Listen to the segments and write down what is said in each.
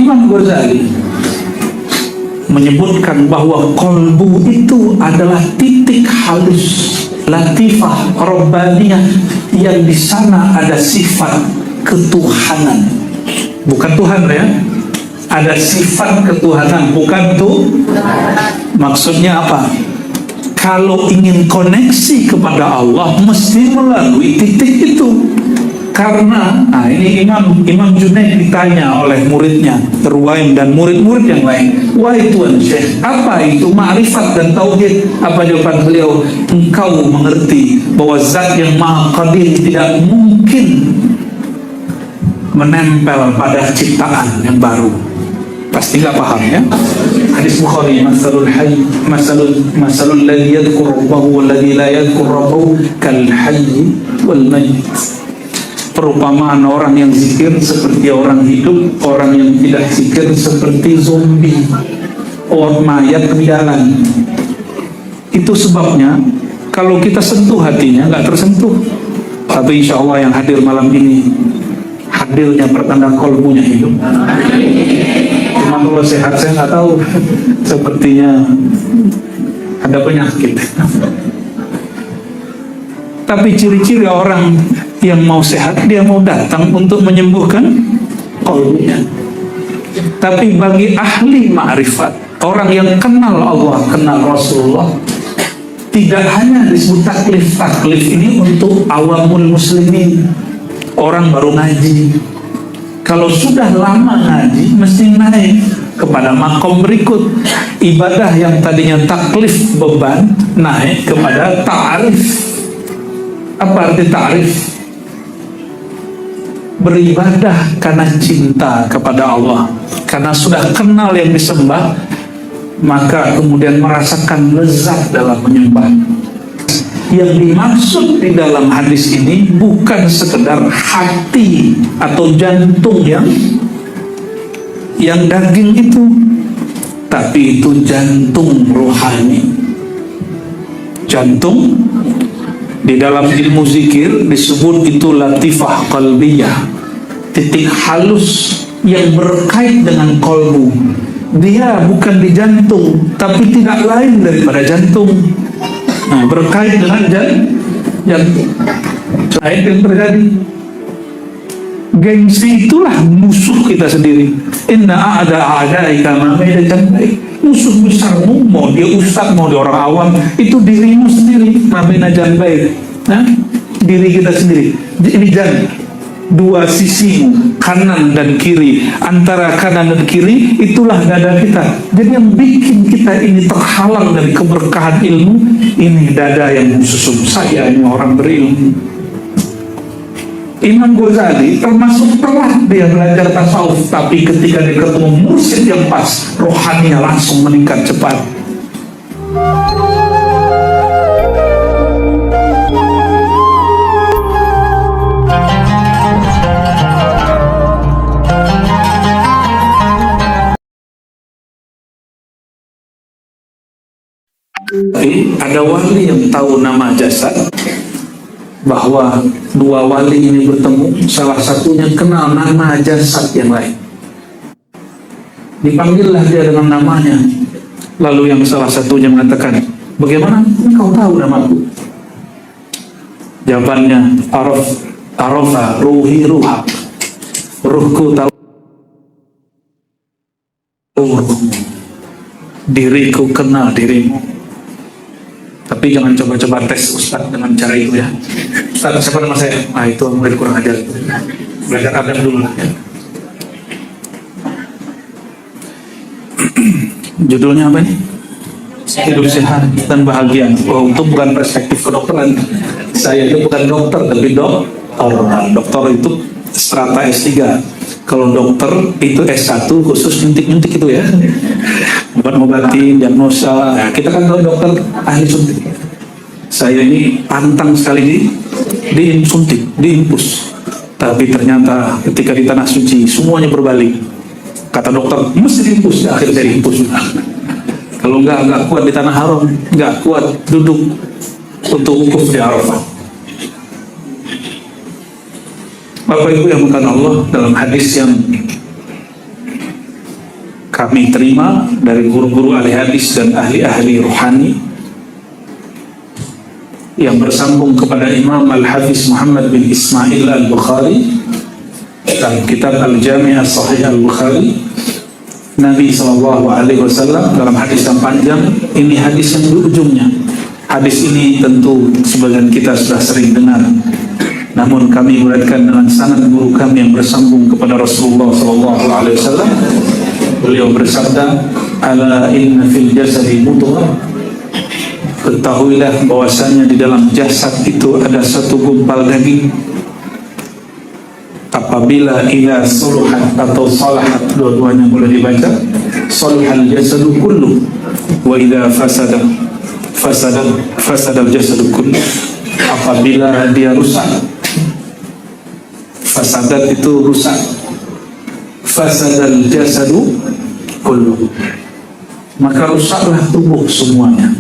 Imam Ghazali menyebutkan bahwa kolbu itu adalah titik halus latifah robbaniyah yang di sana ada sifat ketuhanan, bukan Tuhan ya, ada sifat ketuhanan, bukan tuh. Maksudnya apa? Kalau ingin koneksi kepada Allah mesti melalui titik itu. Karena, ini Imam Junaid ditanya oleh muridnya Ruwaim dan murid-murid yang lain, wahai Tuan Syekh, apa itu ma'rifat dan tauhid? Apa jawaban beliau? Engkau mengerti bahwa zat yang maha qadir tidak mungkin menempel pada ciptaan yang baru. Pasti nggak paham ya. Hadis Bukhari, masalul hayy masalul ladzi yadhkuru rabbahu wal ladzi la yadhkuru rabbahu kal hayy wal mayyit. Perumpamaan orang yang zikir seperti orang hidup, orang yang tidak zikir seperti zombie, orang mayat di jalan. Itu sebabnya kalau kita sentuh hatinya nggak tersentuh. Tapi insya Allah yang hadir malam ini hadirnya pertanda kolbunya hidup. Cuma kalau sehat saya nggak tahu, sepertinya ada penyakit. Tapi ciri-ciri orang yang mau sehat, dia mau datang untuk menyembuhkan kolbunya. Tapi bagi ahli ma'rifat, orang yang kenal Allah, kenal Rasulullah, tidak hanya disebut taklif. Taklif ini untuk awamul muslimin, orang baru ngaji. Kalau sudah lama ngaji, mesti naik kepada makom berikut. Ibadah yang tadinya taklif beban, naik kepada ta'arif. Apa arti ta'arif? Beribadah karena cinta kepada Allah, karena sudah kenal yang disembah, maka kemudian merasakan lezat dalam menyembah. Yang dimaksud di dalam hadis ini bukan sekedar hati atau jantung yang daging itu, tapi itu jantung rohani. Jantung di dalam ilmu zikir disebut itu latifah qalbiyah, titik halus yang berkait dengan kolbu. Dia bukan di jantung, tapi tidak lain daripada jantung. Nah, berkait dengan jantung. Lain yang terjadi. Gengsi itulah musuh kita sendiri. Inna a'daika ma baik. Musuh besarmu, mau dia ustaz, mau dia orang awam, itu dirimu sendiri. Mabena janbaik. Nah, diri kita sendiri. Ini jangan dua sisi, kanan dan kiri. Antara kanan dan kiri itulah dada kita. Jadi yang bikin kita ini terhalang dari keberkahan ilmu, ini dada yang susun. Saya ini orang berilmu. Imam Ghazali termasuk telat dia belajar tasawuf, tapi ketika dia ketemu mursyid yang pas, rohaninya langsung meningkat cepat. Ada wali yang tahu nama jasad, bahwa dua wali ini bertemu, salah satunya kenal nama jasad yang lain. Dipanggillah dia dengan namanya. Lalu yang salah satunya mengatakan, bagaimana engkau tahu namaku? Jawabannya, arafa ruhi ruhak. Ruhku tahu ruhmu. Diriku kenal dirimu. Tapi jangan coba-coba tes Ustaz dengan cara itu ya. Ustaz, siapa nama saya? Itu murid kurang ajar. Belajar adab dulu ya. Judulnya apa nih? Hidup sehat dan bahagia. Oh, itu bukan perspektif kedokteran. Saya itu bukan dokter, tapi dokter itu strata S3. Kalau dokter itu S1 khusus nyuntik-nyuntik itu ya, obat-obatin, diagnosa. Nah, kita kan kalau dokter ahli suntik. Saya ini pantang sekali disuntik, diinfus. Tapi ternyata ketika di tanah suci semuanya berbalik. Kata dokter mesti diinfus, akhirnya diinfus. Kalau nggak kuat di tanah haram, nggak kuat duduk untuk wukuf di Arafah. Bapak Ibu yang bukan Allah, dalam hadis yang kami terima dari guru-guru ahli hadis dan ahli-ahli rohani yang bersambung kepada Imam Al-Hafiz Muhammad bin Ismail Al-Bukhari dalam kitab Al-Jami' As-Sahih Al-Bukhari. Nabi SAW dalam hadis yang panjang, ini hadis yang di ujungnya. Hadis ini tentu sebagian kita sudah sering dengar, namun kami uraikan dengan sanad guru kami yang bersambung kepada Rasulullah SAW. Beliau bersabda, ala inna fil jasadi mudghah, ketahuilah bahwasanya di dalam jasad itu ada satu gumpal daging. Apabila ila suluhat atau salahat, dua-duanya boleh dibaca, salahal jasadu kullu, wa ila fasada fasadal jasadu kullu. Apabila dia rusak, fasadat itu rusak, fasadal jasadu kullu, maka rusaklah tubuh semuanya.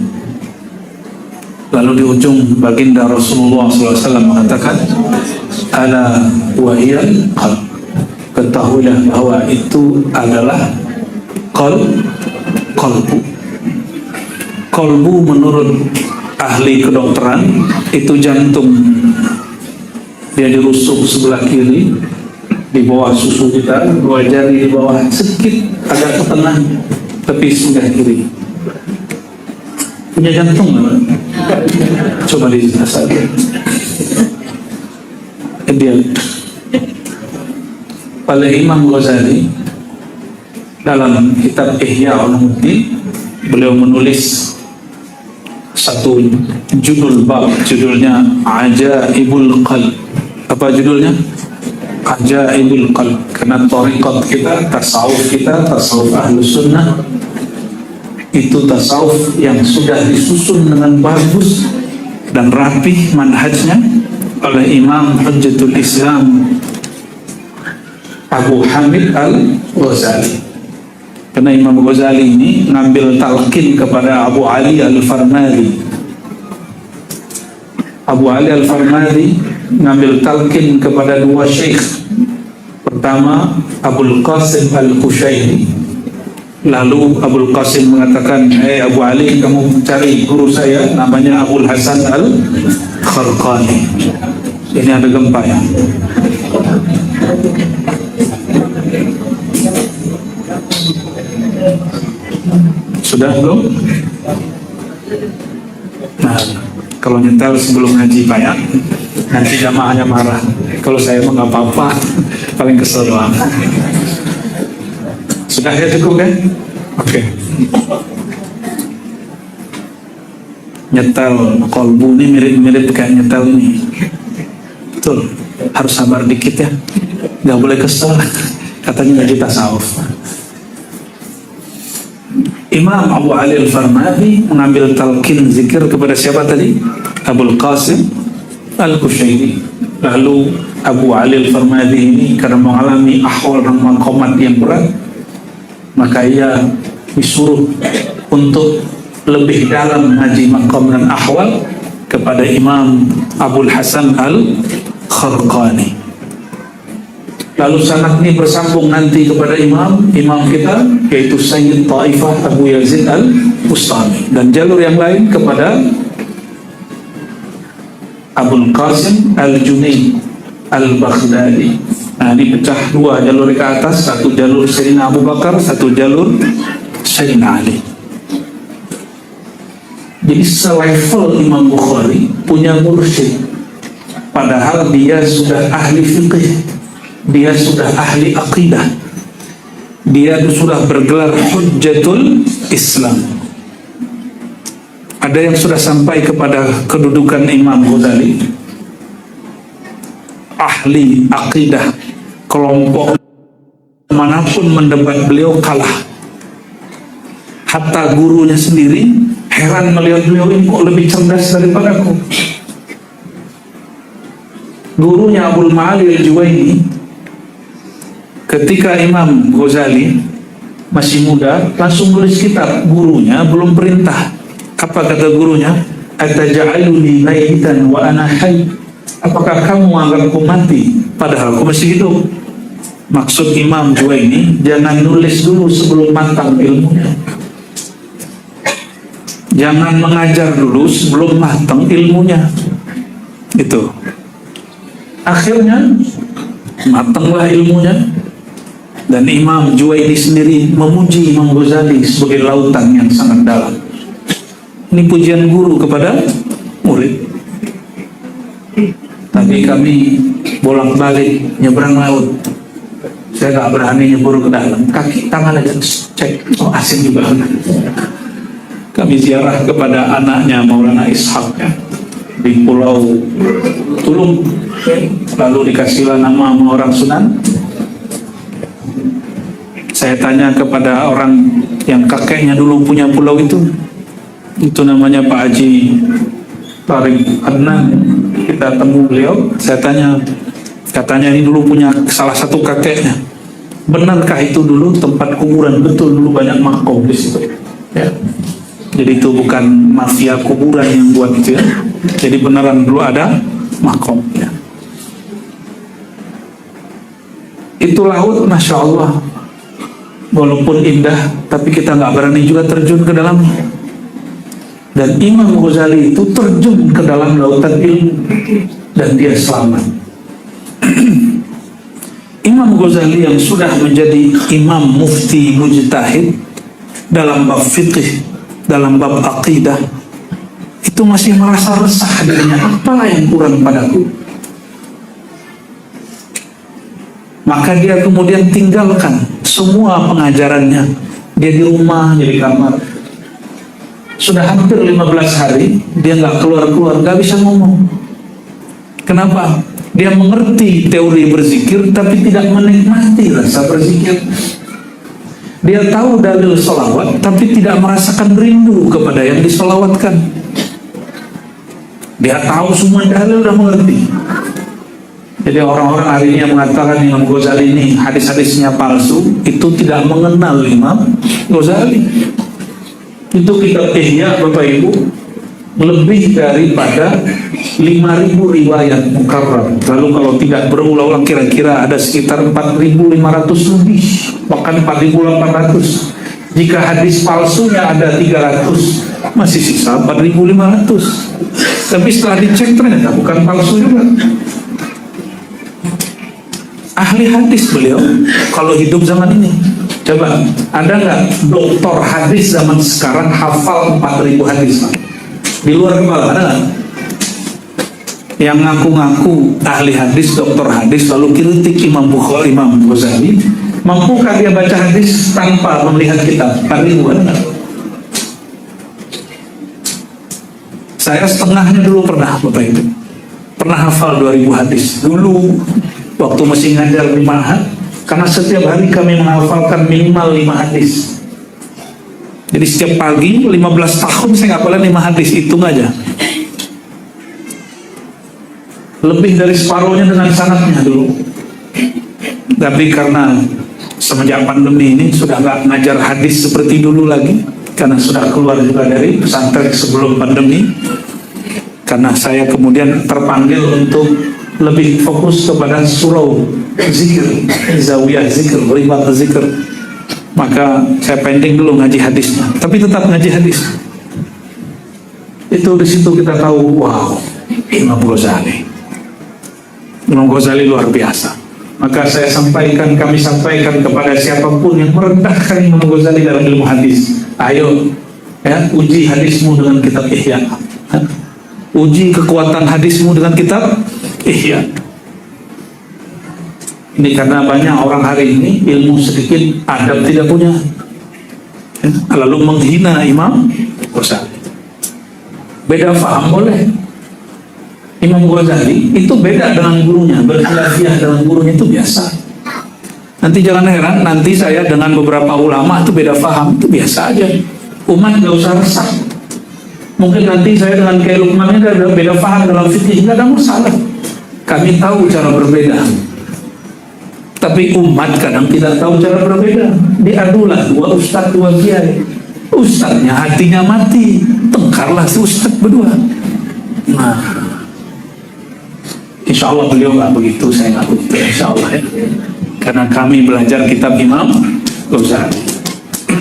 Lalu di ujung baginda Rasulullah SAW mengatakan, ala wahiyal qalb, ketahuilah bahwa itu adalah qalbu. Qalbu menurut ahli kedokteran itu jantung. Dia dirusuk sebelah kiri di bawah susu kita, dua jari di bawah sedikit agak ke tengah tapi sebelah kiri. Punya jantung nggak? Coba dijelaskan. Dia oleh Imam Ghazali dalam kitab Ihya Ulumuddin, beliau menulis satu judul bab, judulnya Ajaibul Qalb. Apa judulnya? Ajaibul Qalb. Karena thariqat kita, tasawuf Ahlus Sunnah itu tasawuf yang sudah disusun dengan bagus dan rapih manhajnya oleh Imam Hujjatul Islam Abu Hamid Al-Ghazali. Karena Imam Ghazali ini ngambil talqin kepada Abu Ali Al-Farmadi. Abu Ali Al-Farmadi ngambil talqin kepada dua syekh. Pertama Abul Qasim Al-Qushairi. Lalu Abul Qasim mengatakan, Abu Ali, kamu cari guru saya namanya Abul Hasan Al-Kharqani. Ini ada gempa ya. Sudah belum? Nah, kalau nyetel sebelum ngaji Pak ya, nanti jamaahnya marah. Kalau saya mah nggak apa-apa, paling kesel doang. Sudah ya, cukup kan? Oke. Nyetel kolbu ini mirip-mirip kayak nyetel ini. Betul, harus sabar dikit ya, nggak boleh kesel. Katanya ngaji tasawuf. Imam Abu Ali Al-Farmadi mengambil talqin zikir kepada siapa tadi? Abul Qasim Al-Qushairi. Lalu Abu Ali Al-Farmadi ini karena mengalami ahwal dan maqamat yang berat, maka ia disuruh untuk lebih dalam ngaji maqam dan ahwal kepada Imam Abul Hasan Al-Kharqani. Lalu sanad ini bersambung nanti kepada imam kita, yaitu Sayyid Taifah Abu Yazid Al-Bustami, dan jalur yang lain kepada Abul Qasim Al-Junaid Al-Baghdadi. Nah, dipecah dua jalur ke atas, satu jalur Sayyidina Abu Bakar, satu jalur Sayyidina Ali. Jadi selevel Imam Bukhari punya mursyid, padahal dia sudah ahli fiqih, dia sudah ahli aqidah, dia sudah bergelar Hujjatul Islam. Ada yang sudah sampai kepada kedudukan Imam Ghazali, ahli aqidah. Kelompok manapun mendebat beliau kalah. Hatta gurunya sendiri heran melihat beliau ini kok lebih cerdas daripadaku. Gurunya Abul Ma'ali Al-Juwaini, ketika Imam Ghazali masih muda, langsung nulis kitab. Gurunya belum perintah. Apa kata gurunya? Ataj'aluni maitan wa ana hayy? Apakah kamu menganggapku mati padahal aku masih hidup? Maksud Imam Juwaini, jangan nulis dulu sebelum matang ilmunya. Jangan mengajar dulu sebelum matang ilmunya. Itu. Akhirnya matanglah ilmunya. Dan Imam Juwaini sendiri memuji Imam Ghazali sebagai lautan yang sangat dalam. Ini pujian guru kepada murid. Tapi kami bolak-balik nyebrang laut. Saya gak berani nyebur ke dalam. Kaki tangan aja cek. Oh, asing juga. Kami ziarah kepada anaknya Maulana Ishaq ya, di Pulau Tulung. Lalu dikasihlah nama sama orang Sunan. Saya tanya kepada orang yang kakeknya dulu punya pulau itu namanya Pak Haji Tarik Adnan. Kita temu beliau, saya tanya, katanya ini dulu punya salah satu kakeknya. Benarkah itu dulu tempat kuburan? Betul, dulu banyak makom di situ. Ya. Jadi itu bukan mafia kuburan yang buat itu ya. Jadi beneran dulu ada makom ya. Itu laut, Masya Allah, walaupun indah, tapi kita nggak berani juga terjun ke dalamnya. Dan Imam Ghazali itu terjun ke dalam lautan ilmu dan dia selamat. Imam Ghazali yang sudah menjadi imam mufti mujtahid dalam bab fiqh, dalam bab aqidah, itu masih merasa resah dirinya, apa yang kurang padaku. Maka dia kemudian tinggalkan semua pengajarannya. Dia di rumah, jadi kamar. Sudah hampir 15 hari dia nggak keluar-keluar, nggak bisa ngomong. Kenapa? Dia mengerti teori berzikir tapi tidak menikmati rasa berzikir. Dia tahu dalil sholawat tapi tidak merasakan rindu kepada yang disolawatkan. Dia tahu semua dalil, udah mengerti. Jadi orang-orang hari ini yang mengatakan Imam Ghazali ini hadis-hadisnya palsu, itu tidak mengenal Imam Ghazali. Itu kitab Ihya, Bapak Ibu, lebih daripada 5.000 riwayat mukarrar. Lalu kalau tidak berulang-ulang kira-kira ada sekitar 4.500 lebih, bahkan 4.800. Jika hadis palsunya ada 300, masih sisa 4.500. Tapi setelah dicek ternyata bukan palsu juga. Ahli hadis beliau kalau hidup zaman ini. Coba, ada nggak doktor hadis zaman sekarang hafal 4.000 hadis? Di luar kepala ada nggak? Yang ngaku-ngaku ahli hadis, doktor hadis, lalu kritik Imam Bukhari, Imam Ghazali, mampukah dia baca hadis tanpa melihat kitab? 4.000 ada nggak? Saya setengahnya dulu pernah, Bapak Ibu. Pernah hafal 2.000 hadis. Dulu, waktu masih ngajar di Ma'had, karena setiap hari kami menghafalkan minimal 5 hadis. Jadi setiap pagi 15 tahun saya ngapalin 5 hadis, hitung aja. Lebih dari separuhnya dengan sanadnya dulu. Tapi karena semenjak pandemi ini sudah nggak ngajar hadis seperti dulu lagi, karena sudah keluar juga dari pesantren sebelum pandemi. Karena saya kemudian terpanggil untuk lebih fokus kepada surau zikir, zawiyah zikir, ribat zikir. Maka saya pending dulu ngaji hadisnya, tapi tetap ngaji hadis. Itu di situ kita tahu, wow, Imam Ghazali luar biasa. Maka saya sampaikan, kami sampaikan kepada siapapun yang merendahkan Imam Ghazali dalam ilmu hadis, ayo ya, uji hadismu dengan kitab Ihya. Uji kekuatan hadismu dengan kitab Ihya. Ini karena banyak orang hari ini ilmu sedikit, adab tidak punya, lalu menghina Imam Ghazali. Beda faham boleh. Imam Ghazali itu beda dengan gurunya, berkhilafiyah dengan gurunya itu biasa. Nanti jangan heran, nanti saya dengan beberapa ulama itu beda faham, itu biasa aja. Umat gak usah resah. Mungkin nanti saya dengan Kiai Lukman ini ada beda faham dalam fikih, nggak ada masalah. Kami tahu cara berbeda. Tapi umat kadang tidak tahu cara berbeda. Diadulah dua ustadz, dua kiai. Ustadznya hatinya mati, tengkarlah si ustadz berdua. Nah, insya Allah beliau nggak begitu, saya nggak begitu, insya Allah ya. karena kami belajar kitab Imam Ghazali.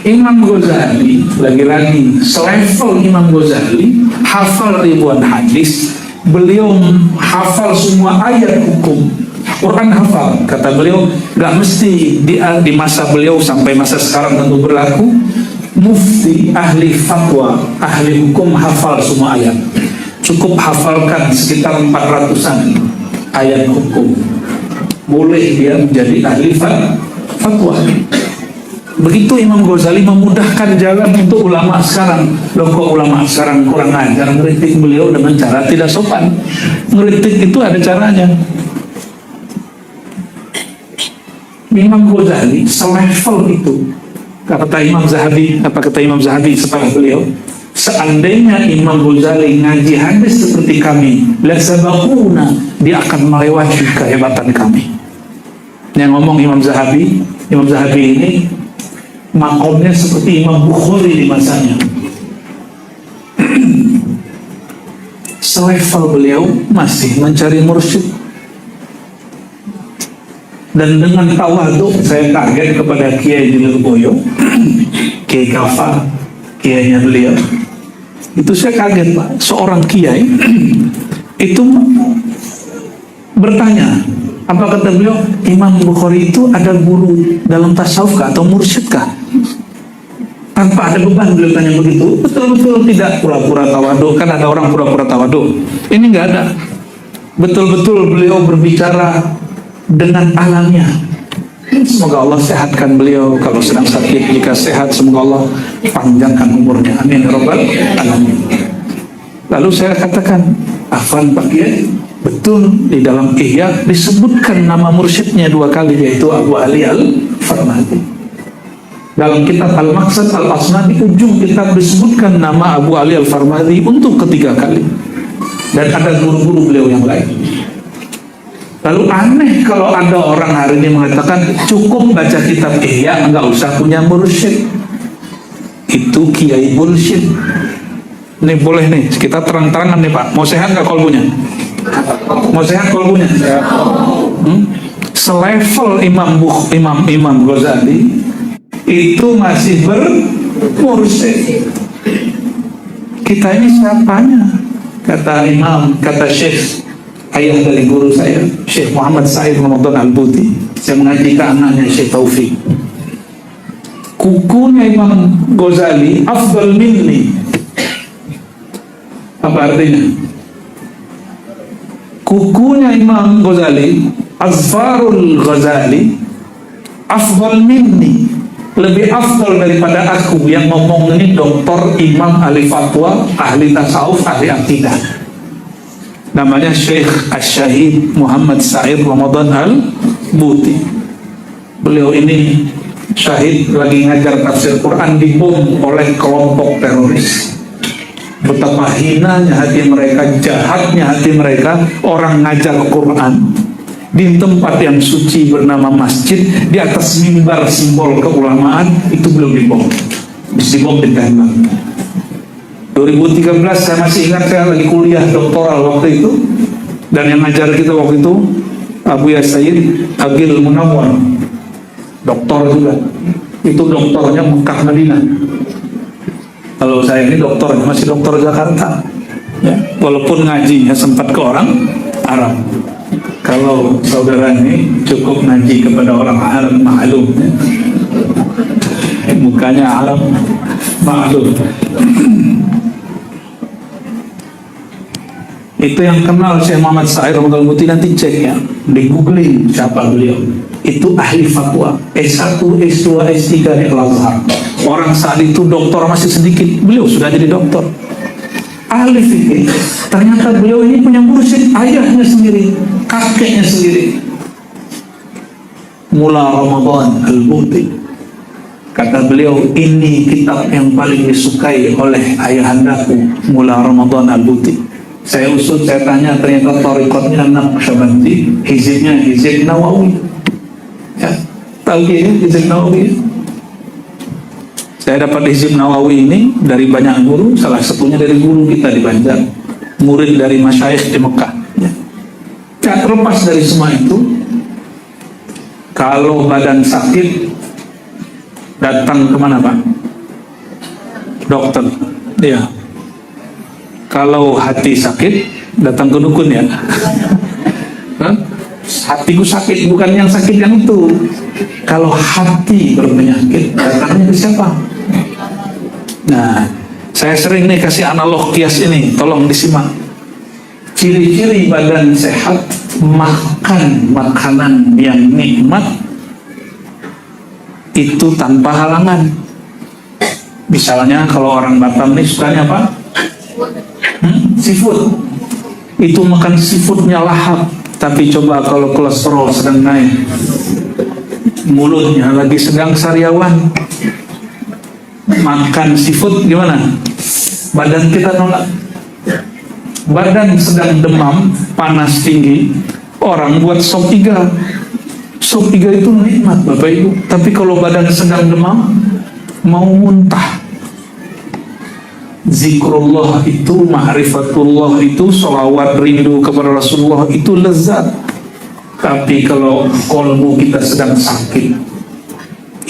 Imam Ghazali, lagi-lagi selevel Imam Ghazali, hafal ribuan hadis. Beliau hafal semua ayat hukum Quran, hafal. Kata beliau, gak mesti di masa beliau sampai masa sekarang tentu berlaku. Mufti, ahli fatwa, ahli hukum hafal semua ayat. Cukup hafalkan sekitar 400-an ayat hukum, boleh dia menjadi ahli fatwa. Begitu Imam Ghazali memudahkan jalan untuk ulama sekarang. Loh, kok ulama sekarang kurang ajar, ngeritik beliau dengan cara tidak sopan. Ngeritik itu ada caranya. Imam Ghazali selevel itu. Kata Imam Zahabi setelah beliau, seandainya Imam Ghazali ngaji hadis seperti kami, la sabaquna, dia akan melewati kehebatan kami. Yang ngomong Imam Zahabi ini makomnya seperti Imam Bukhari di masanya. Selevel beliau masih mencari mursyid. Dan dengan tawadhu saya kaget kepada Kiai di Lirboyo, Kiai Kafa, kiainya beliau. Itu saya kaget, Pak. Seorang kiai itu bertanya, apa kata beliau? Imam Bukhari itu ada guru dalam tasawuf kah atau mursyid kah? Tanpa ada beban beliau tanya begitu. Betul-betul tidak pura-pura tawadhu. Kan ada orang pura-pura tawadhu. Ini nggak ada. Betul-betul beliau berbicara dengan alamiah. Semoga Allah sehatkan beliau. Kalau sedang sakit, jika sehat, semoga Allah panjangkan umurnya. Amin ya rabbal alamin. Lalu saya katakan, afwan Pak Kiai, betul di dalam Ihya disebutkan nama mursyidnya 2 kali, yaitu Abu Ali Al-Farmadi. Dalam kitab Al-Maqsad Al-Asna di ujung kitab disebutkan nama Abu Ali Al-Farmadi untuk ketiga kali. Dan ada guru-guru beliau yang lain. Lalu aneh kalau ada orang hari ini mengatakan cukup baca kitab Ihya, enggak usah punya mursyid. Itu kiai bullshit. Ini boleh nih, kita terang-terangan nih Pak. Mau sehat nggak kolbunya? Mau sehat kolbunya? Selevel Imam Ghazali itu masih bermursyid. Kita ini siapanya? Kata Syekh, ayah dari guru saya, Syekh Muhammad Said Ramadan Al-Buti. Saya mengaji ke anaknya Syekh Taufik. Kukunya Imam Ghazali afdal minni. Apa artinya? Kukunya Imam Ghazali, Azfarul Ghazali, afdal minni, lebih afdal daripada aku yang ngomong ini doktor, imam, ahli fatwa, ahli tasawuf, ahli akidah. Namanya Syekh Asy-Syahid Muhammad Said Ramadan Al-Buti. Beliau ini syahid lagi ngajar tafsir Quran, dibom oleh kelompok teroris. Betapa hinanya hati mereka, jahatnya hati mereka. Orang ngajar Quran di tempat yang suci bernama masjid, di atas mimbar simbol keulamaan, itu belum dibom. Bisa dibom ditembak. 2013 saya masih ingat, saya lagi kuliah doktoral waktu itu, dan yang ngajar kita waktu itu Abu Yasaid Agil Munawwar, doktor juga. Itu doktornya Mekah Madinah. Kalau saya ini doktornya masih doktor Jakarta, ya. Walaupun ngajinya sempat ke orang Arab. Kalau saudara ini cukup ngaji kepada orang Arab maklum, ya. Mukanya Arab maklum. Itu yang kenal Syekh Muhammad Said Ramadan Al-Buti, nanti cek ya, di googling siapa beliau. Itu ahli fatwa, S1, S2, S3 di Al-Azhar. Orang saat itu doktor masih sedikit, beliau sudah jadi doktor. Ahli fikih. Ternyata beliau ini punya mursyid, ayahnya sendiri, kakeknya sendiri. Mula Ramadan Al-Buti. Kata beliau, ini kitab yang paling disukai oleh ayahandaku, Mula Ramadan Al-Buti. Saya usut, saya tanya, ternyata tariqatnya Naqsyabandi, hizibnya Hizib Nawawi. Ya, tahu ya Hizib Nawawi? Saya dapat Hizib Nawawi ini dari banyak guru, salah satunya dari guru kita di Banjar, murid dari masyayikh di Mekah. Ya. Terlepas dari semua itu, Kalau badan sakit, datang kemana Pak? Dokter. Iya. Kalau hati sakit, datang ke dukun ya. Hah? Hatiku sakit, bukan yang sakit yang itu. Kalau hati berpenyakit, datangnya ke siapa? Nah, saya sering nih kasih analog kias ini, tolong disimak. Ciri-ciri badan sehat, makan makanan yang nikmat, itu tanpa halangan. Misalnya kalau orang Batam nih sukanya apa? Seafood. Itu makan seafoodnya lahap. Tapi coba kalau kolesterol sedang naik, mulutnya lagi sedang sariawan, makan seafood gimana? Badan kita nolak. Badan sedang demam, panas tinggi, orang buat sop iga. Sop iga itu nikmat Bapak Ibu. Tapi kalau badan sedang demam, mau muntah. Zikrullah itu, ma'rifatullah itu, sholawat rindu kepada Rasulullah itu lezat. Tapi kalau kolbu kita sedang sakit,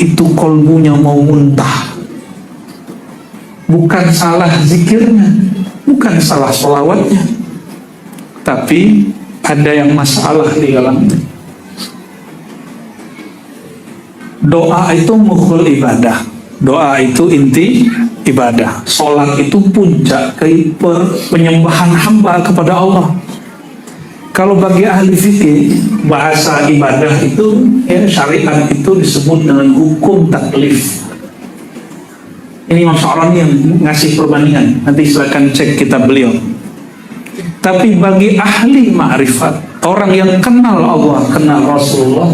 itu kolbunya mau muntah. Bukan salah zikirnya, bukan salah sholawatnya, tapi ada yang masalah di dalamnya. Doa itu mukhul ibadah. Doa itu inti ibadah. Sholat itu puncak penyembahan hamba kepada Allah. Kalau bagi ahli fikih, bahasa ibadah itu, syariat itu disebut dengan hukum taklif. Ini Imam Sya'rani yang ngasih perbandingan. Nanti silakan cek kitab beliau. Tapi bagi ahli ma'rifat, orang yang kenal Allah, kenal Rasulullah,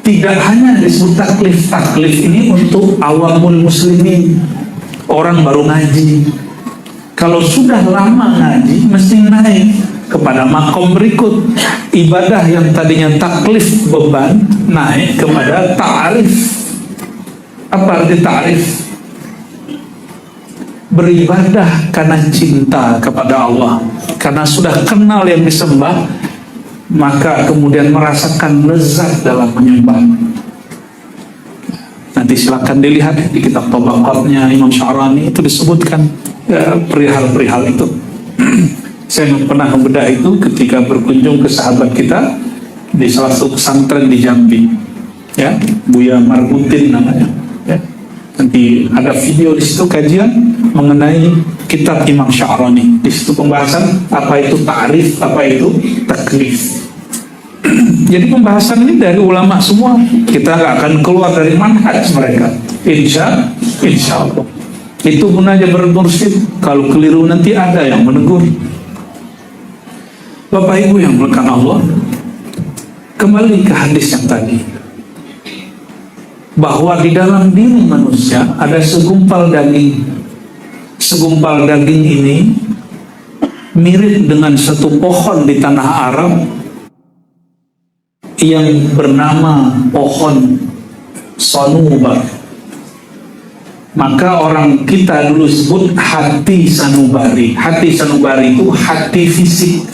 tidak hanya disebut taklif. Taklif ini untuk awamul muslimin, orang baru ngaji. Kalau sudah lama ngaji, mesti naik kepada makom berikut. Ibadah yang tadinya taklif beban, naik kepada ta'arif. Apa arti ta'arif? Beribadah karena cinta kepada Allah, karena sudah kenal yang disembah, maka kemudian merasakan lezat dalam menyembah. Nanti silakan dilihat di kitab Tabaqatnya Imam Sya'rani, itu disebutkan perihal-perihal itu. Saya pernah membedah itu ketika berkunjung ke sahabat kita di salah satu pesantren di Jambi, ya, Buya Marbutin namanya. Ya. Nanti ada video di situ kajian mengenai kitab Imam Sya'rani. Di situ pembahasan apa itu ta'rif, apa itu taklif. Jadi pembahasan ini dari ulama semua. Kita nggak akan keluar dari manhaj mereka. Insya Allah. Itu pun aja bermursyid. Kalau keliru nanti ada yang menegur. Bapak Ibu yang melekat Allah, kembali ke hadis yang tadi, bahwa di dalam diri manusia ada segumpal daging. Segumpal daging ini mirip dengan satu pohon di tanah Arab yang bernama pohon sanubar. Maka orang kita dulu sebut hati sanubari. Hati sanubari itu hati fisik.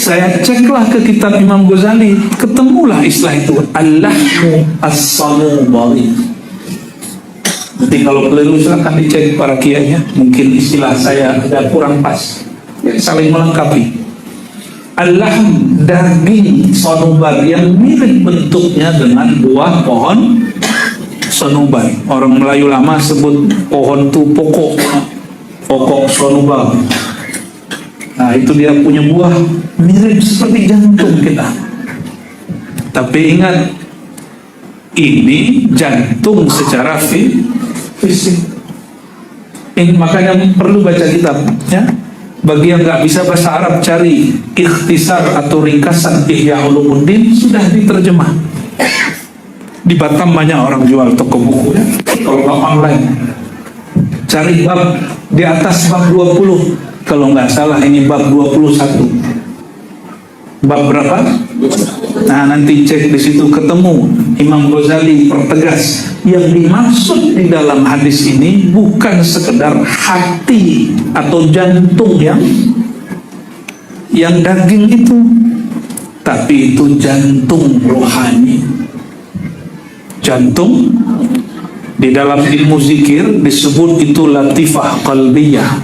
Saya ceklah ke kitab Imam Ghazali, ketemulah istilah itu, al-lahmu as-sanubari. Nanti kalau keliru silahkan dicek para kiainya. Mungkin istilah saya ada kurang pas, ya, saling melengkapi. Al-lahm, daging sanubar yang mirip bentuknya dengan buah pohon sanubar. Orang Melayu lama sebut pohon itu pokok sanubar. Nah, itu dia punya buah mirip seperti jantung kita. Tapi ingat, ini jantung secara fisik. Ini makanya perlu baca kitab, ya. Bagi yang nggak bisa bahasa Arab, cari ikhtisar atau ringkasan Ihya Ulumuddin, sudah diterjemah. Di Batam banyak orang jual toko buku, ya. Kalau nggak online, cari bab di atas bab 20. Kalau nggak salah ini bab 21. Bab berapa? Nah, nanti cek di situ ketemu. Imam Ghazali pertegas, yang dimaksud di dalam hadis ini bukan sekedar hati atau jantung yang daging itu, tapi itu jantung rohani. Jantung di dalam ilmu zikir disebut itu latifah qalbiyah,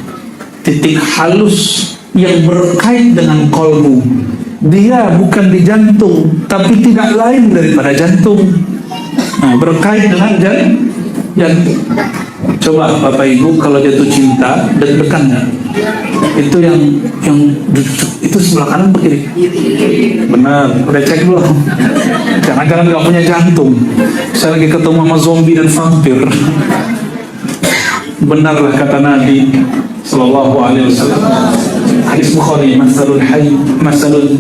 titik halus yang berkait dengan kolbu. Dia bukan di jantung, tapi tidak lain daripada jantung. Nah, berkait dengan jantung. Coba Bapak Ibu kalau jatuh cinta deg-degan nggak? Itu yang itu sebelah kanan atau kiri? Benar, udah cek belum? Jangan-jangan nggak punya jantung. Saya lagi ketemu sama zombie dan vampir. Benarlah kata Nabi Sallallahu Alaihi Wasallam. Hadis Bukhari, masalul hayy,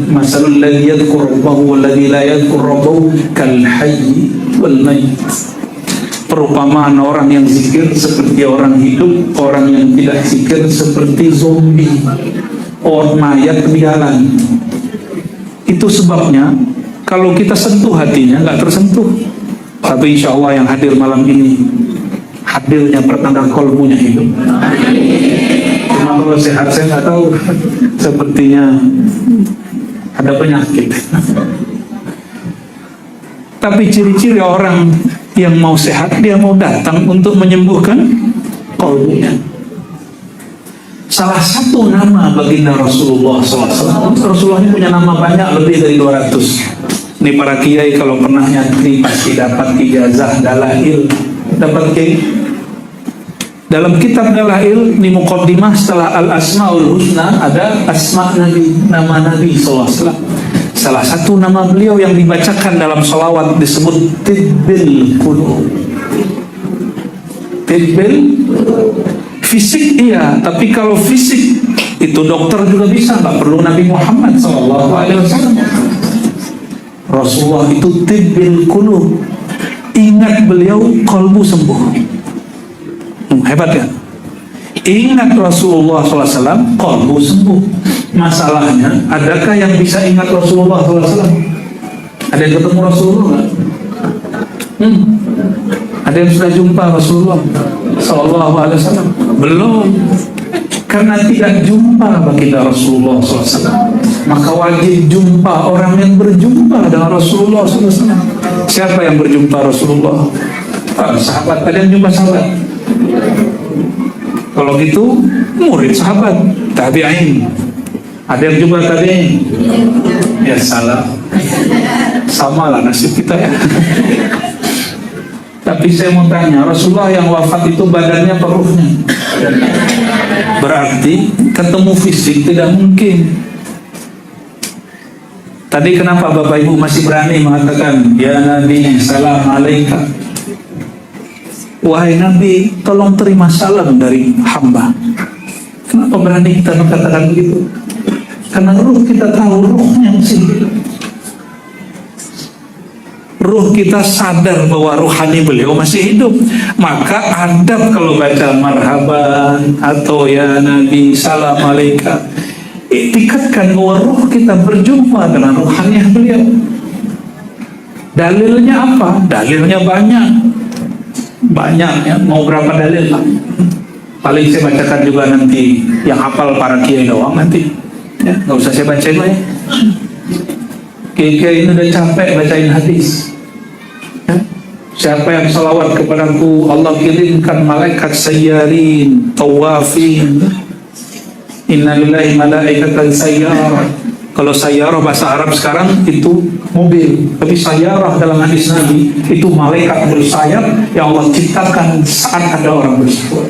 masalul ladzi yadhkur rabbahu wal ladzi la yadhkur rabbahu kal hayy wal mayt. Perumpamaan orang yang zikir seperti orang hidup, orang yang tidak zikir seperti zombie, orang mayat di jalan. Itu sebabnya kalau kita sentuh hatinya nggak tersentuh. Tapi insya Allah yang hadir malam ini hadirnya pertanda kolbunya hidup. Cuma kalau sehat saya nggak tahu, sepertinya ada penyakit. Tapi ciri-ciri orang yang mau sehat, dia mau datang untuk menyembuhkan kolbunya. Salah satu nama baginda Rasulullah SAW. Rasulullah ini punya nama banyak, lebih dari 200. Ini para kiai kalau pernah nyantri pasti dapat ijazah dalail. Dapat kiai. Dalam kitab dalail di muqaddimah setelah al-asmaul husna ada asma Nabi, nama Nabi SAW. Salah satu nama beliau yang dibacakan dalam sholawat disebut Tibbil Qulub. Tibbil fisik iya, tapi kalau fisik itu dokter juga bisa, nggak perlu Nabi Muhammad SAW. Rasulullah itu Tibbil Qulub. Ingat beliau, kolbu sembuh. Hebat ya? Ingat Rasulullah SAW, kolbu sembuh. Masalahnya, adakah yang bisa ingat Rasulullah SAW? Ada yang ketemu Rasulullah? Ada yang sudah jumpa Rasulullah SAW? Belum. Karena tidak jumpa baginda Rasulullah SAW, maka wajib jumpa orang yang berjumpa dengan Rasulullah SAW. Siapa yang berjumpa Rasulullah? Sahabat. Ada yang jumpa sahabat? Kalau gitu, murid sahabat, tabi'in. Ada yang jumpa tabi'in? Ya salah. Sama lah nasib kita ya. Tapi saya mau tanya, Rasulullah yang wafat itu badannya apa ruhnya? Berarti ketemu fisik tidak mungkin. Tadi kenapa Bapak Ibu masih berani mengatakan ya Nabi salam alaika? Wahai Nabi, tolong terima salam dari hamba. Kenapa berani kita mengatakan begitu? Karena ruh kita tahu ruhnya sih. Ruh kita sadar bahwa ruhani beliau masih hidup. Maka adab kalau baca marhaban atau ya Nabi salam alaika, iktikadkan bahwa ruh kita berjumpa dengan ruhani beliau. Dalilnya apa? Dalilnya banyak ya. Mau berapa dalil lah? Paling saya bacakan juga nanti yang hafal para kiai doang nanti ya, nggak usah saya bacain lah ya. Kiai ini udah capek bacain hadis ya. Siapa yang salawat kepadaku, Allah kirimkan malaikat sayyarin tawafin. Innalillahi malaikatan sayyarah. Kalau sayyarah bahasa Arab sekarang itu mobil, tapi sayyarah dalam hadis Nabi itu malaikat bersayap yang Allah ciptakan saat ada orang bersafar.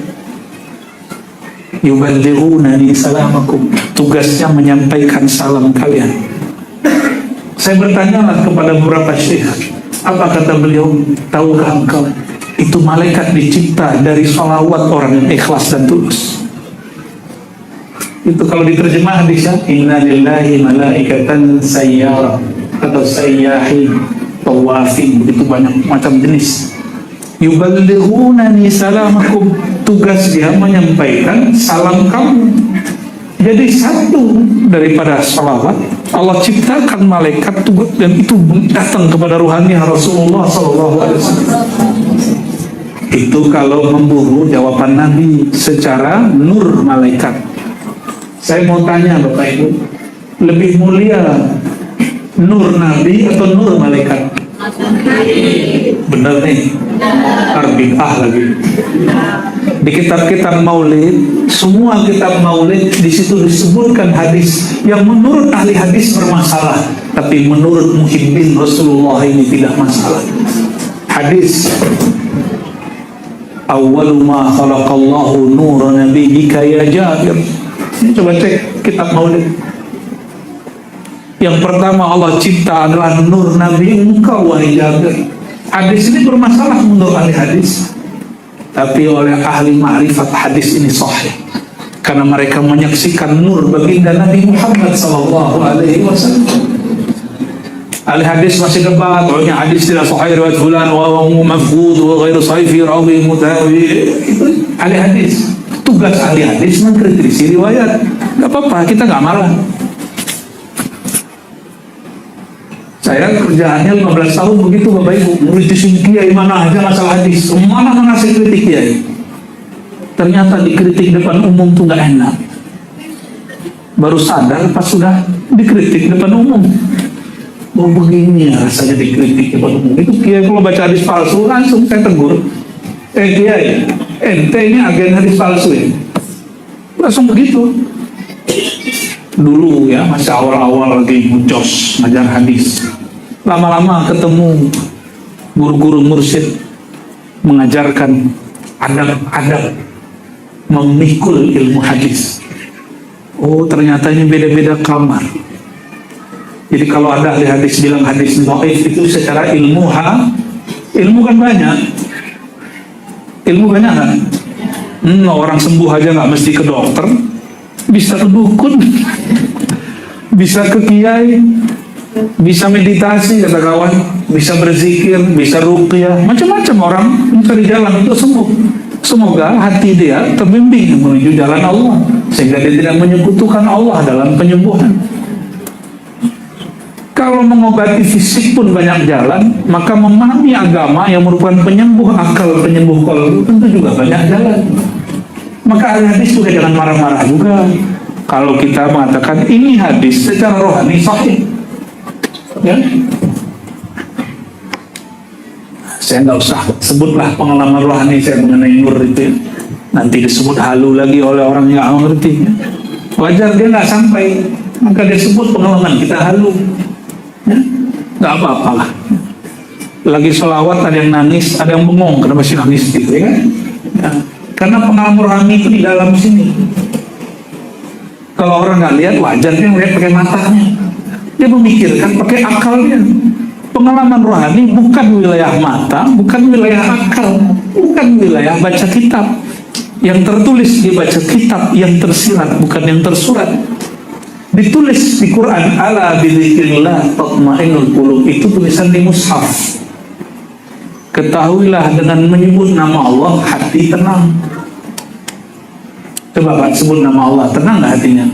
Yuballighunani salamakum. Tugasnya menyampaikan salam kalian. Saya bertanyalah kepada beberapa syekh, apa kata beliau? Tahukah engkau itu malaikat dicipta dari salawat orang yang ikhlas dan tulus. Itu kalau diterjemah hadisnya inna lillahi malaikatan sayyarah atau sayyahin tawafin, begitu banyak macam jenis. Yuballighunani salamakum, tugas dia menyampaikan salam kamu. Jadi satu daripada salawat Allah ciptakan malaikat tugas, dan itu datang kepada ruhani Rasulullah SAW. Itu kalau memburu jawaban Nabi secara nur malaikat. Saya mau tanya Bapak Ibu, lebih mulia Nur Nabi atau nur malaikat? Bener nih, arbitah lagi. Di kitab-kitab maulid, semua kitab maulid di situ disebutkan hadis yang menurut ahli hadis bermasalah, tapi menurut muhibbin Rasulullah ini tidak masalah. Hadis awwalu ma khalaqallahu nur nabiyyika ya Jabir. Coba cek kitab maulid. Yang pertama Allah cipta adalah nur Nabi engkau wahai Jabir. Hadis ini bermasalah menurut ahli hadis, tapi oleh ahli ma'rifat hadis ini sahih karena mereka menyaksikan nur baginda Nabi Muhammad sallallahu alaihi wasallam. Ahli hadis masih debat, bahwa hadis tidak sahih riwayat fulan wa mafqud wa ghairu sahih fi rawi mutawi. Itu ahli hadis. Tugas ahli hadis mengkritisi riwayat. Enggak apa-apa, kita enggak marah. Saya kerjaannya 15 tahun begitu Bapak Ibu, mengkritisi kiai mana aja masalah hadis, mana saya kritik kiai. Ternyata dikritik depan umum tuh nggak enak. Baru sadar pas sudah dikritik depan umum. Oh begini ya rasanya dikritik depan umum. Itu kiai kalau baca hadis palsu langsung saya tegur. Kiai, ente ini agen hadis palsu ya? Langsung begitu. Dulu ya, masih awal-awal lagi muncos ngajar hadis. Lama-lama ketemu guru-guru mursyid mengajarkan adab-adab memikul ilmu hadis. Oh ternyata ini beda-beda kamar. Jadi kalau ada ahli hadis bilang hadis dhaif itu secara ilmu kan banyak. Ilmu banyak kan? Orang sembuh aja nggak mesti ke dokter. Bisa ke dukun, bisa ke kiai, bisa meditasi kata kawan, bisa berzikir, bisa ruqyah, macam-macam orang mencari jalan untuk sembuh. Semoga hati dia terbimbing menuju jalan Allah sehingga dia tidak menyekutukan Allah dalam penyembuhan. Kalau mengobati fisik pun banyak jalan, maka memahami agama yang merupakan penyembuh akal, penyembuh qalbu tentu juga banyak jalan. Maka ahli hadis juga jangan marah-marah juga kalau kita mengatakan ini hadis secara rohani sahih. Ya, saya nggak usah sebutlah pengalaman rohani saya mengenai nur itu. Nanti disebut halu lagi oleh orang yang nggak mengerti. Wajar dia nggak sampai, maka dia sebut pengalaman kita halu. Ya, nggak apa-apa lah. Lagi sholawat ada yang nangis, ada yang bengong, kenapa sih nangis gitu ya kan? Ya. Karena pengalaman rohani itu di dalam sini. Kalau orang nggak lihat, wajar dia melihat pakai matanya. Dia memikirkan pakai akalnya. Pengalaman rohani bukan wilayah mata, bukan wilayah akal, bukan wilayah baca kitab. Yang tertulis dibaca kitab, yang tersirat bukan yang tersurat. Ditulis di Quran, ala bidzikrillah tatma'innul qulub, itu tulisan di mushaf. Ketahuilah dengan menyebut nama Allah hati tenang. Coba Pak sebut nama Allah, tenang nggak hatinya?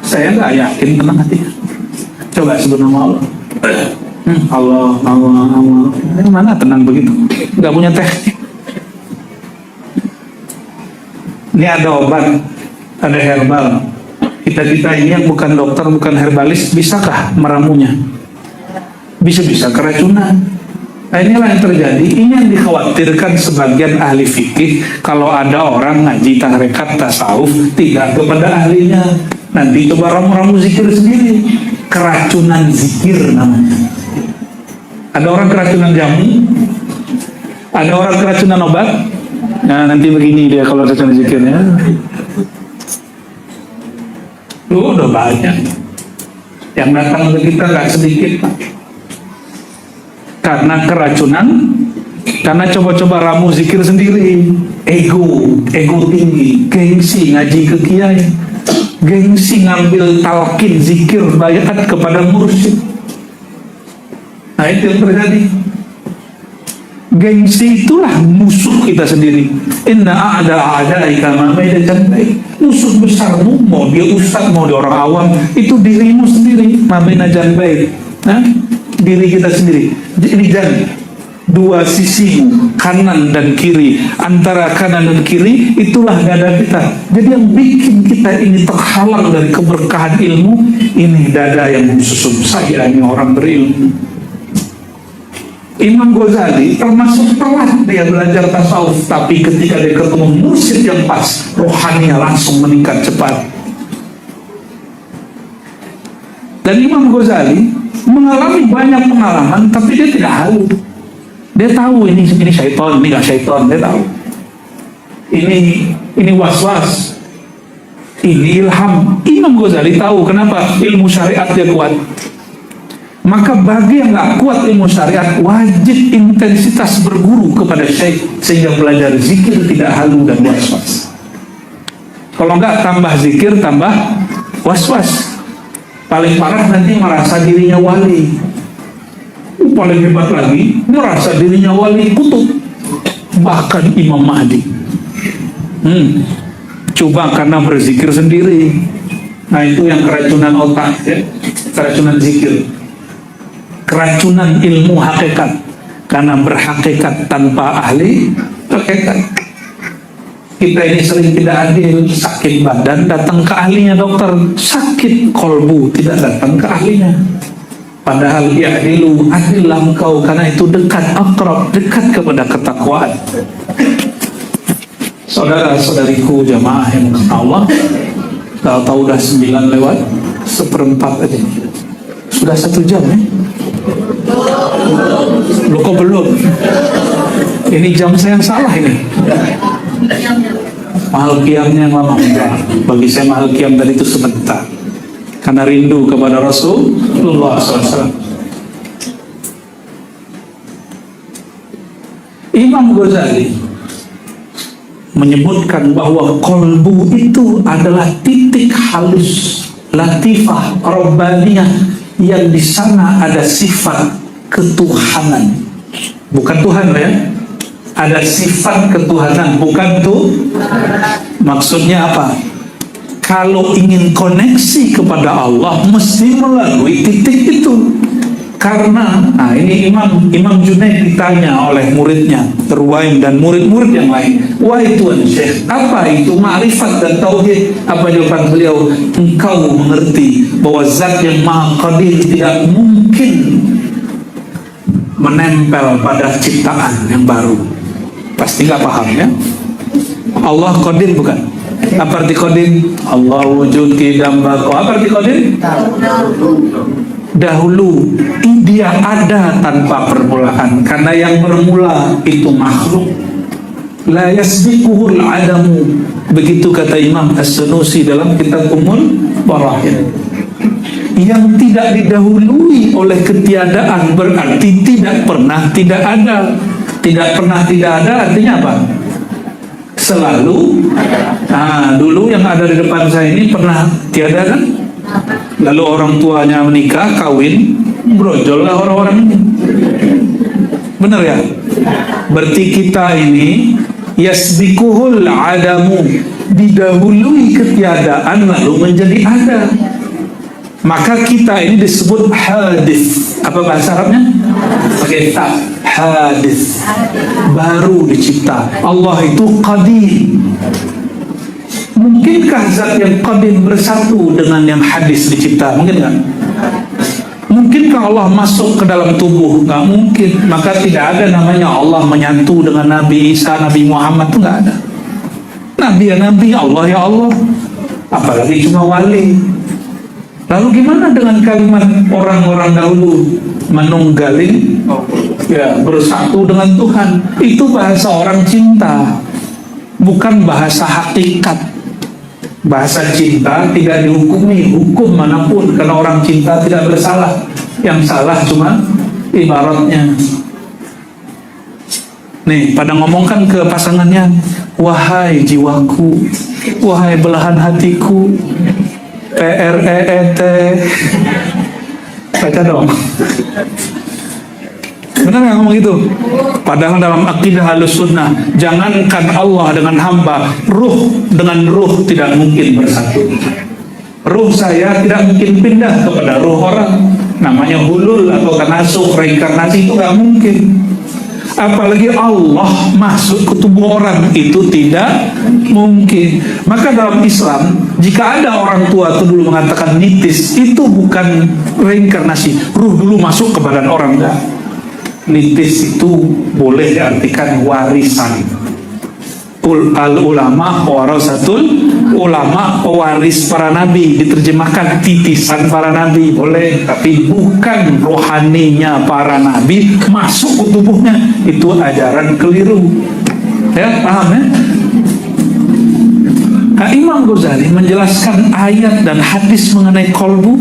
Saya nggak yakin tenang hatinya. Coba sebut nama Allah. Allah. Mana tenang begitu? Nggak punya teknik. Ini ada obat, ada herbal. Kita ini yang bukan dokter, bukan herbalis, bisakah meramunya? Bisa keracunan. Nah inilah yang terjadi. Ini yang dikhawatirkan sebagian ahli fikih. Kalau ada orang ngaji tarekat tasawuf tidak kepada ahlinya, nanti coba ramu-ramu zikir sendiri. Keracunan zikir namanya. Ada orang keracunan jamu, ada orang keracunan obat. Nah nanti begini dia kalau keracunan zikirnya. Udah banyak yang datang ke kita, nggak sedikit Pak. Karena keracunan, karena coba-coba ramu zikir sendiri, ego tinggi, gengsi ngaji ke kiai, gengsi ngambil talqin zikir bayat kepada mursyid. Nah itu yang terjadi. Gengsi itulah musuh kita sendiri. Inna a'daika ma baina janbai. Musuh besarmu, mau dia ustaz, mau dia orang awam, itu dirimu sendiri, ma baina janbai. Nah, diri kita sendiri. Ini jan. dua sisimu, kanan dan kiri. Antara kanan dan kiri itulah dada kita. Jadi yang bikin kita ini terhalang dari keberkahan ilmu, ini dada yang susun. Saya ini orang berilmu. Imam Ghazali termasuk telat dia belajar tasawuf, tapi ketika dia ketemu mursyid yang pas, rohaninya langsung meningkat cepat. Dan Imam Ghazali mengalami banyak pengalaman, tapi dia tidak halu. Dia tahu ini syaitan, ini nggak syaitan, dia tahu. Ini was-was, ini ilham. Imam Ghazali tahu kenapa ilmu syariat dia kuat. Maka bagi yang nggak kuat ilmu syariat, wajib intensitas berguru kepada syekh sehingga belajar zikir tidak halu dan was-was. Kalau nggak, tambah zikir tambah was-was. Paling parah nanti merasa dirinya wali. Paling hebat lagi, merasa dirinya wali kutub, bahkan Imam Mahdi. Coba karena berzikir sendiri. Nah itu yang keracunan otak ya, keracunan zikir, keracunan ilmu hakikat. Karena berhakikat tanpa ahli hakikat. Kita ini sering tidak adil, sakit badan datang ke ahlinya dokter, sakit kolbu tidak datang ke ahlinya. Padahal ya'dilu, adillah engkau, karena itu dekat, akrab, dekat kepada ketakwaan. Saudara-saudariku jamaah yang Allah, tahu udah 9 lewat 1/4 aja. Sudah 1 jam ya? Loh kok belum? Ini jam saya yang salah ini. Mahal qiyamnya memang bagi saya mahal qiyam tadi itu sebentar. Karena rindu kepada Rasulullah SAW. Imam Ghazali menyebutkan bahwa kolbu itu adalah titik halus, latifah, robbaniyah, yang di sana ada sifat ketuhanan. Bukan Tuhan ya, ada sifat ketuhanan, bukan tuh. Maksudnya apa? Kalau ingin koneksi kepada Allah mesti melalui titik itu. Karena ini Imam Junaid ditanya oleh muridnya Terwaim dan murid-murid yang lain, wahai Tuan Syekh, apa itu ma'rifat dan tauhid? Apa jawaban beliau? Engkau mengerti bahwa zat yang maha qadir tidak mungkin menempel pada ciptaan yang baru. Pasti nggak paham ya. Allah qadir bukan? Apa arti qadim? Allah wujud kidam bako. Apa arti qadim? Dahulu dia ada tanpa permulaan, karena yang bermula itu makhluk. La yasbiquhul adamu. Begitu kata Imam As-Sunusi dalam kitab Ummul Barahir. Yang tidak didahului oleh ketiadaan berarti tidak pernah tidak ada. Tidak pernah tidak ada artinya apa? Selalu. Nah, dulu yang ada di depan saya ini pernah tiada kan? Lalu orang tuanya menikah, kawin, brojol lah orang-orang ini. Benar ya? Berarti kita ini yasbikuhul adamu, didahului ketiadaan lalu menjadi ada. Maka kita ini disebut hadis. Apa bahasa Arabnya? Pakai ta. Hadis, baru dicipta. Allah itu qadim. Mungkinkah zat yang qadim bersatu dengan yang hadis dicipta? Mungkin nggak? Mungkinkah Allah masuk ke dalam tubuh? Nggak mungkin. Maka tidak ada namanya Allah menyatu dengan Nabi Isa, Nabi Muhammad, itu nggak ada. Nabi ya Nabi, Allah ya Allah. Apalagi cuma wali. Lalu gimana dengan kalimat orang-orang dahulu menunggalin, ya bersatu dengan Tuhan? Itu bahasa orang cinta, bukan bahasa hakikat. Bahasa cinta tidak dihukumi hukum manapun, karena orang cinta tidak bersalah. Yang salah cuma ibaratnya. Nih, pada ngomongkan ke pasangannya, wahai jiwaku, wahai belahan hatiku, PREET, baca dong. Benar nggak ngomong gitu? Padahal dalam akidah Ahlussunnah, jangankan Allah dengan hamba, ruh dengan ruh tidak mungkin bersatu. Ruh saya tidak mungkin pindah kepada ruh orang. Namanya hulul atau tanasuh, reinkarnasi, itu nggak mungkin. Apalagi Allah masuk ke tubuh orang, itu tidak mungkin. Maka dalam Islam, jika ada orang tua itu dulu mengatakan nitis, itu bukan reinkarnasi, ruh dulu masuk ke badan orang. Enggak. Nitis itu boleh diartikan warisan. Al ulama warasatul ulama, pewaris para nabi, diterjemahkan titisan para nabi boleh, tapi bukan rohaninya para nabi masuk ke tubuhnya. Itu ajaran keliru. Ya, paham ya? Nah, Imam Ghazali menjelaskan ayat dan hadis mengenai kolbu.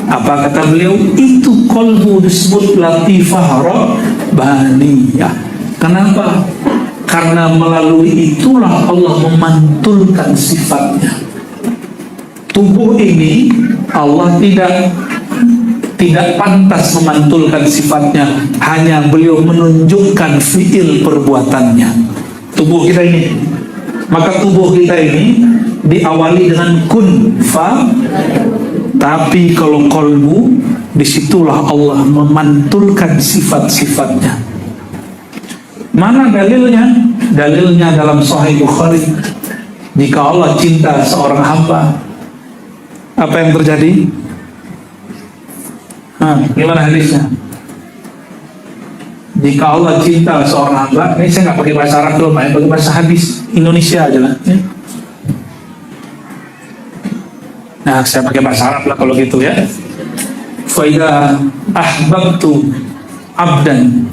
Apa kata beliau? Itu kolbu disebut latifah rabbaniyah. Kenapa? Karena melalui itulah Allah memantulkan sifatnya. Tubuh ini Allah tidak pantas memantulkan sifatnya, hanya beliau menunjukkan fiil perbuatannya. Tubuh kita ini, maka tubuh kita ini diawali dengan kun fa, tapi kalau kolbu, disitulah Allah memantulkan sifat-sifatnya. Mana dalilnya? Dalilnya dalam Sahih Bukhari. Jika Allah cinta seorang hamba, apa yang terjadi? Gimana hadisnya? Jika Allah cinta seorang hamba, ini saya nggak pakai bahasa Arab dulu, pakai bahasa hadis Indonesia aja lah. Ya. Nah, saya pakai bahasa Arab lah kalau gitu ya. Fa idza ahbabtu abdan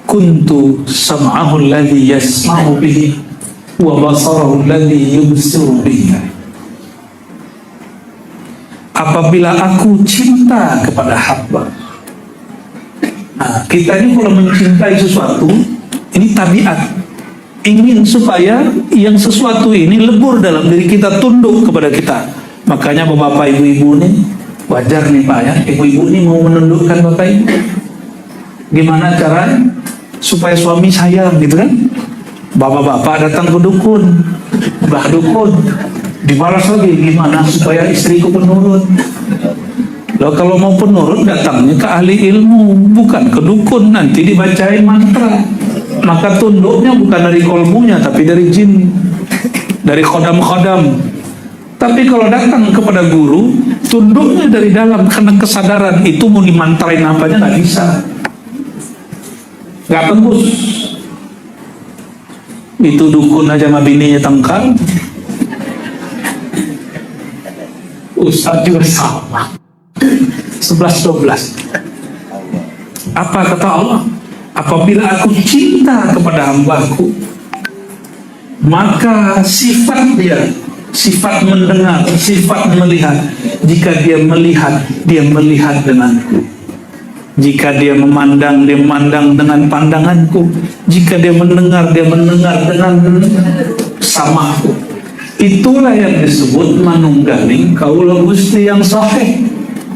kuntu sam'ahu alladhi yasma'u bihi wa basarahu alladhi yubsiru bihi. Apabila aku cinta kepada hamba. Nah, kita ini kalau mencintai sesuatu, ini tabiat. Ingin supaya yang sesuatu ini lebur dalam diri kita, tunduk kepada kita. Makanya bapak ibu-ibu nih, wajar nih Pak ya, ibu-ibu ini mau menundukkan bapak ibu. Gimana caranya? Supaya suami sayang gitu kan. Bapak-bapak datang ke dukun, mbah dukun, dibalas lagi, gimana supaya istriku penurut. Loh, kalau mau penurut datangnya ke ahli ilmu, bukan ke dukun, nanti dibacain mantra. Maka tunduknya bukan dari kolbunya, tapi dari jin, dari khodam-khodam. Tapi kalau datang kepada guru, tunduknya dari dalam, karena kesadaran itu mau dimantrain apanya nggak bisa. Gak tembus. Itu dukun aja sama bininya tengkar. Ustaz juga sama. 11-12. Apa kata Allah? Apabila aku cinta kepada hambaku, maka sifat dia, sifat mendengar, sifat melihat. Jika dia melihat denganku. Jika dia memandang dengan pandanganku. Jika dia mendengar dengan samaku. Itulah yang disebut manunggaling kaula Gusti yang sahih.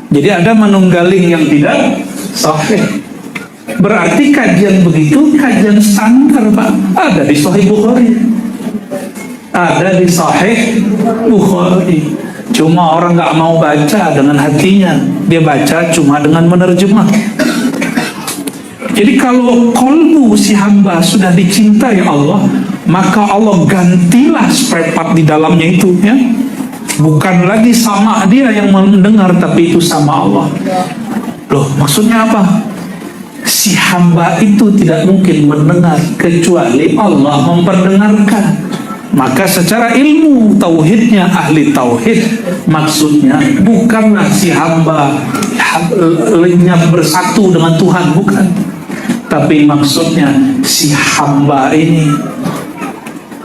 Jadi ada manunggaling yang tidak sahih. Berarti kajian begitu kajian standar Pak. Ada di Sahih Bukhari. Ada di Sahih Bukhari. Cuma orang nggak mau baca dengan hatinya, dia baca cuma dengan menerjemah. Jadi kalau kolbu si hamba sudah dicintai Allah, maka Allah gantilah spare part di dalamnya itu, ya. Bukan lagi sama dia yang mendengar, tapi itu sama Allah. Loh, maksudnya apa? Si hamba itu tidak mungkin mendengar kecuali Allah memperdengarkan. Maka secara ilmu tauhidnya ahli tauhid, maksudnya bukanlah si hamba lenyap bersatu dengan Tuhan, bukan. Tapi maksudnya si hamba ini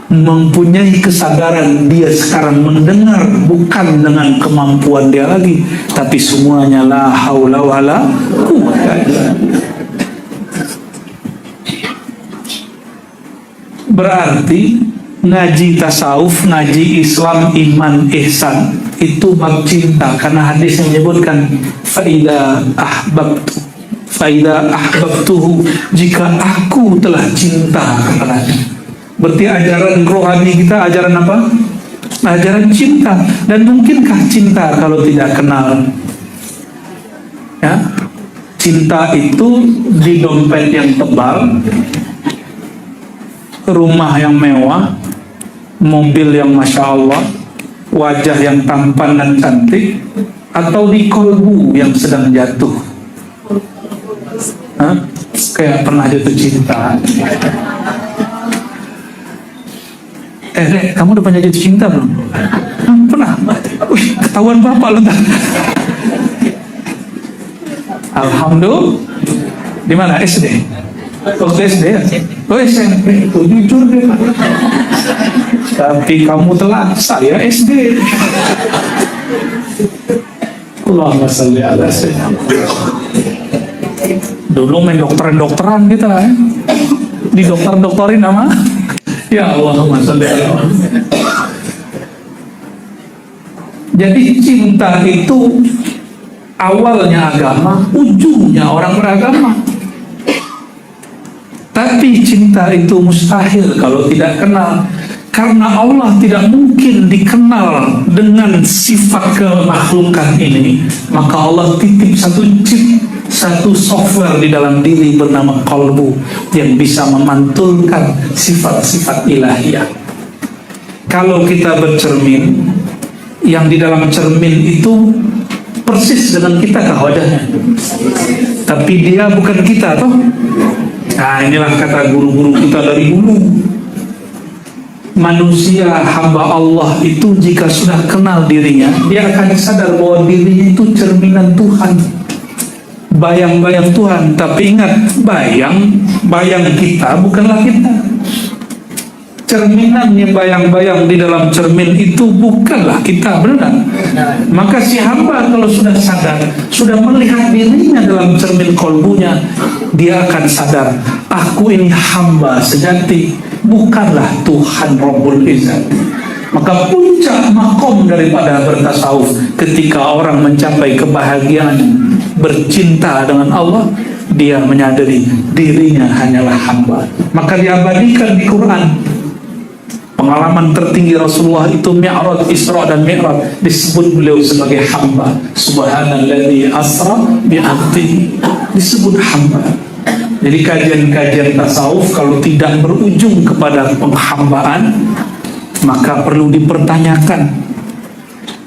mempunyai kesadaran dia sekarang mendengar, bukan dengan kemampuan dia lagi, tapi semuanya la haula wala quwwata illa billah. Berarti ngaji tasawuf, ngaji Islam, iman, ihsan itu bab cinta, karena hadis yang menyebutkan faida ahbabtuhu, jika aku telah cinta kepadanya. Berarti ajaran rohani kita ajaran apa? Ajaran cinta. Dan mungkinkah cinta kalau tidak kenal? Ya, Cinta itu di dompet yang tebal, rumah yang mewah, mobil yang masya Allah, wajah yang tampan dan cantik, atau di kolbu yang sedang jatuh. Hah? Kayak pernah jatuh cinta. Dek, kamu udah pernah jatuh cinta belum? Pernah. Wih, ketahuan bapak lu. Alhamdulillah. Di mana? SD? Waktu SD ya? Oh SMP. Itu jujur deh. Tapi kamu telat. Saya SD. Allahumma sholli ala sayyidina. Dulu main dokteran kita ya. Di dokterin nama. Ya Allahumma sholli ala. Jadi cinta itu awalnya agama, ujungnya orang beragama. Tapi cinta itu mustahil kalau tidak kenal. Karena Allah tidak mungkin dikenal dengan sifat kemakhlukan ini. Maka Allah titip satu chip, satu software di dalam diri bernama qalbu yang bisa memantulkan sifat-sifat ilahiyah. Kalau kita bercermin, yang di dalam cermin itu persis dengan kita kah wajahnya? Tapi dia bukan kita toh. Nah inilah kata guru-guru kita dari dulu. Manusia hamba Allah itu jika sudah kenal dirinya, dia akan sadar bahwa dirinya itu cerminan Tuhan, bayang-bayang Tuhan. Tapi ingat, bayang kita bukanlah kita. Cerminan yang bayang-bayang di dalam cermin itu bukanlah kita, benar? Maka si hamba kalau sudah sadar, sudah melihat dirinya dalam cermin kolbunya, dia akan sadar, aku ini hamba sejati, bukanlah Tuhan Rabbul Izzat. Maka puncak makom daripada bertasawuf ketika orang mencapai kebahagiaan bercinta dengan Allah, dia menyadari dirinya hanyalah hamba. Maka diabadikan di Quran. Pengalaman tertinggi Rasulullah itu Mi'raj, Isra dan Mi'raj, disebut beliau sebagai hamba. Subhanalladzi asra bi'abdihi, disebut hamba. Jadi kajian-kajian tasawuf kalau tidak berujung kepada penghambaan, maka perlu dipertanyakan,